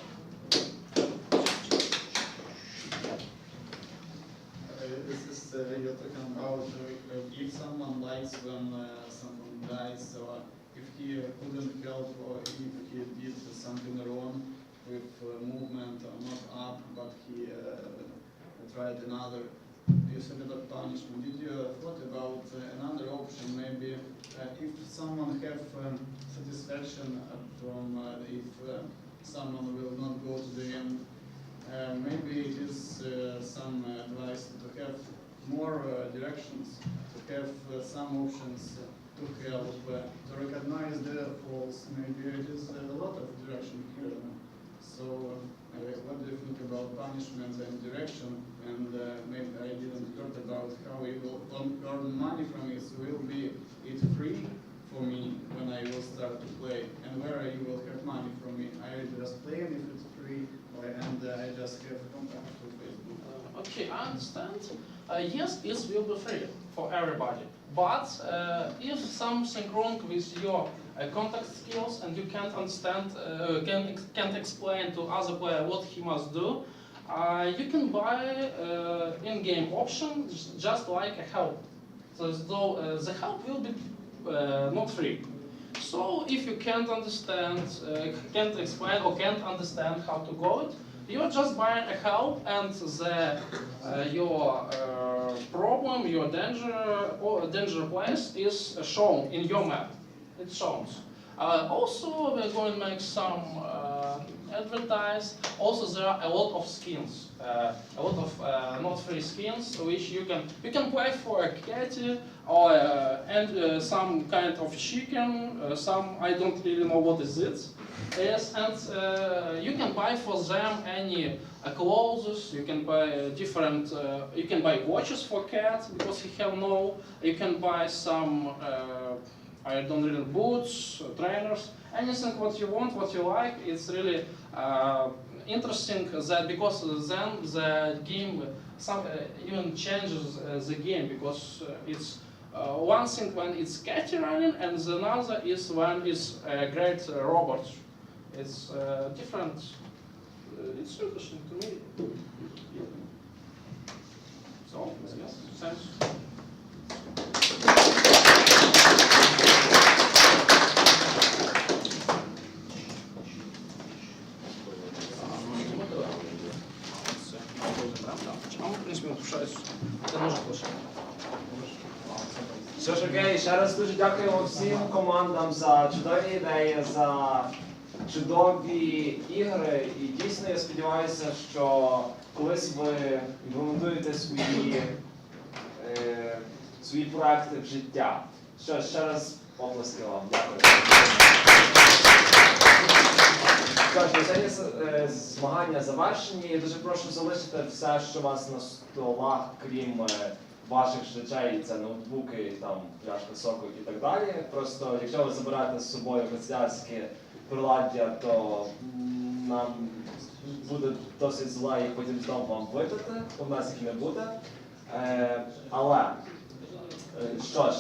V: This is you're talking about if someone likes when someone dies, or if he couldn't help, or if he did something wrong with movement or not up, but he tried another. You said about punishment. Did you thought about another option? Maybe if someone have satisfaction from if someone will not go to the end. Maybe it is some advice to have more directions, to have some options to help, to recognize their faults. Maybe it is a lot of direction here. So what do you think about punishment and direction? And maybe I didn't heard about how you will earn money from it. So will be it free for me when I will start to play? And where you will have money from me? I just play, and if it's free, and I just have contact with Facebook.
B: Okay, I understand. Yes, it will be free for everybody. But if something wrong with your contact skills and you can't understand, can't explain to other player what he must do, you can buy in-game option just like a help. So the help will be not free. So if you can't understand, can't explain or can't understand how to go it, you're just buying a help, and your problem, your danger place is shown in your map. It shows. Also, we're going to make some advertise. Also, there are a lot of skins, a lot of not free skins, which you can play for a cat or and some kind of chicken. Some I don't really know what is it. Yes, and you can buy for them any clothes. You can buy different. You can buy watches for cat because he have no. You can buy some. I don't really boots, trainers, anything what you want, what you like. It's really interesting that because then the game even changes the game because it's one thing when it's cat running and the another is when it's a great robot. It's different it's interesting to me. So, yes, thanks.
D: Що ж, окей, ще раз дуже дякуємо всім командам за чудові ідеї, за чудові ігри. І дійсно я сподіваюся, що колись ви імплементуєте свої проекти в життя. Що ж, ще раз оплески вам. Дякую. Сьогодні змагання завершені. Я дуже прошу залишити все, що у вас на столах, крім ваших речей, це ноутбуки, там, пляшка соку і так далі. Просто, якщо ви заберете з собою канцелярське приладдя, то нам буде досить зле їх потім знову вам випити, у нас їх не буде. Але, що ж,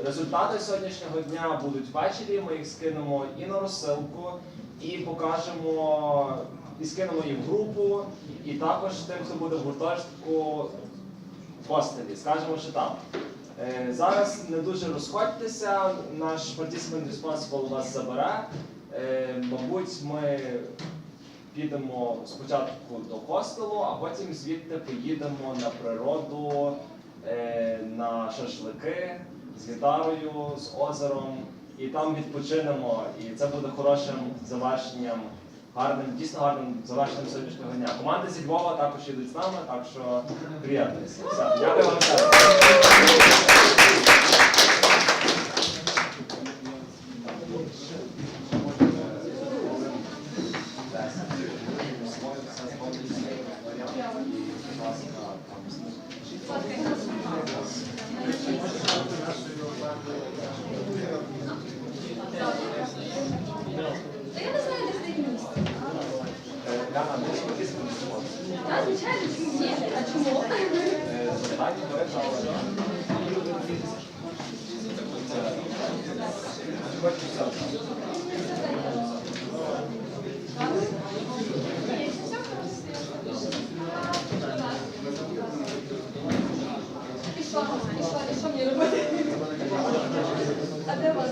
D: результати сьогоднішнього дня будуть ввечері, ми їх скинемо і на розсилку, і покажемо, і скинемо їх в групу, і також тим, хто буде в гуртожитку, постелі, скажемо, що там. Зараз не дуже розходьтеся, наш participant responsible вас забере. Мабуть, ми підемо спочатку до хостелу, а потім звідти поїдемо на природу, на шашлики з гітарою, з озером, і там відпочинемо, і це буде хорошим завершенням, дійсно гарним завершенням сьогоднішнього дня. Команди зі Львова також їдуть з нами, так що приєднуйтеся. Все, дякую вам.
C: Я не знаю, де стоїть місце. Так, звичайно, чому ні? А чому? І що мені робити? А де вас?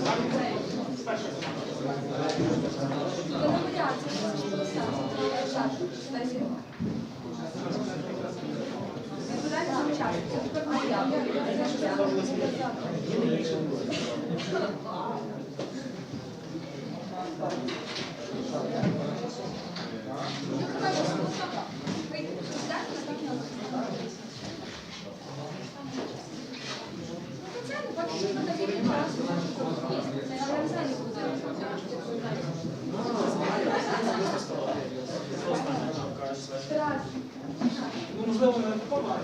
B: Можливо, не допомагає.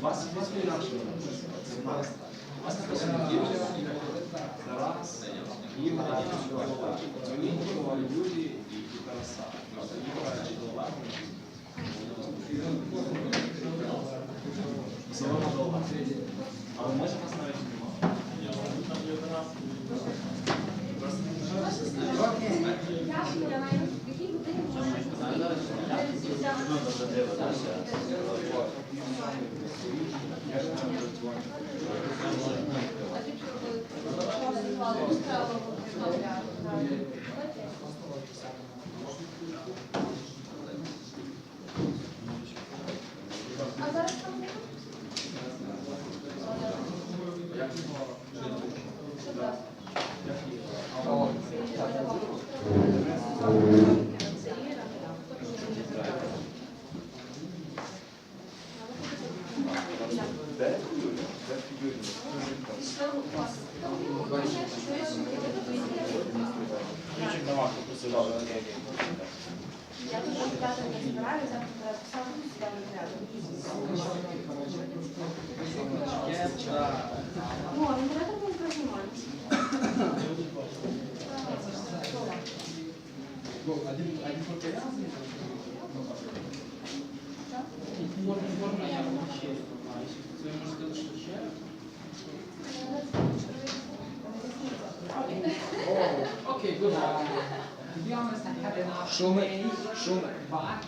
B: Вас інакше. Вас написано Тарас, Ігор, Дмитро, Юрій і Тараса. Солома довга. Але може нас навіть немає.
C: А ти
E: Давай, попросив.
N: Я тут завтра не збираюся, завтра сам сюди не рядом. Ну, а не треба не прожимати.
J: Форма я вообще не знаю. Вы можете сказать, что череп?
O: Okay, good. To be honest, I have enough
Q: Шум,
O: money,
Q: шум.
O: but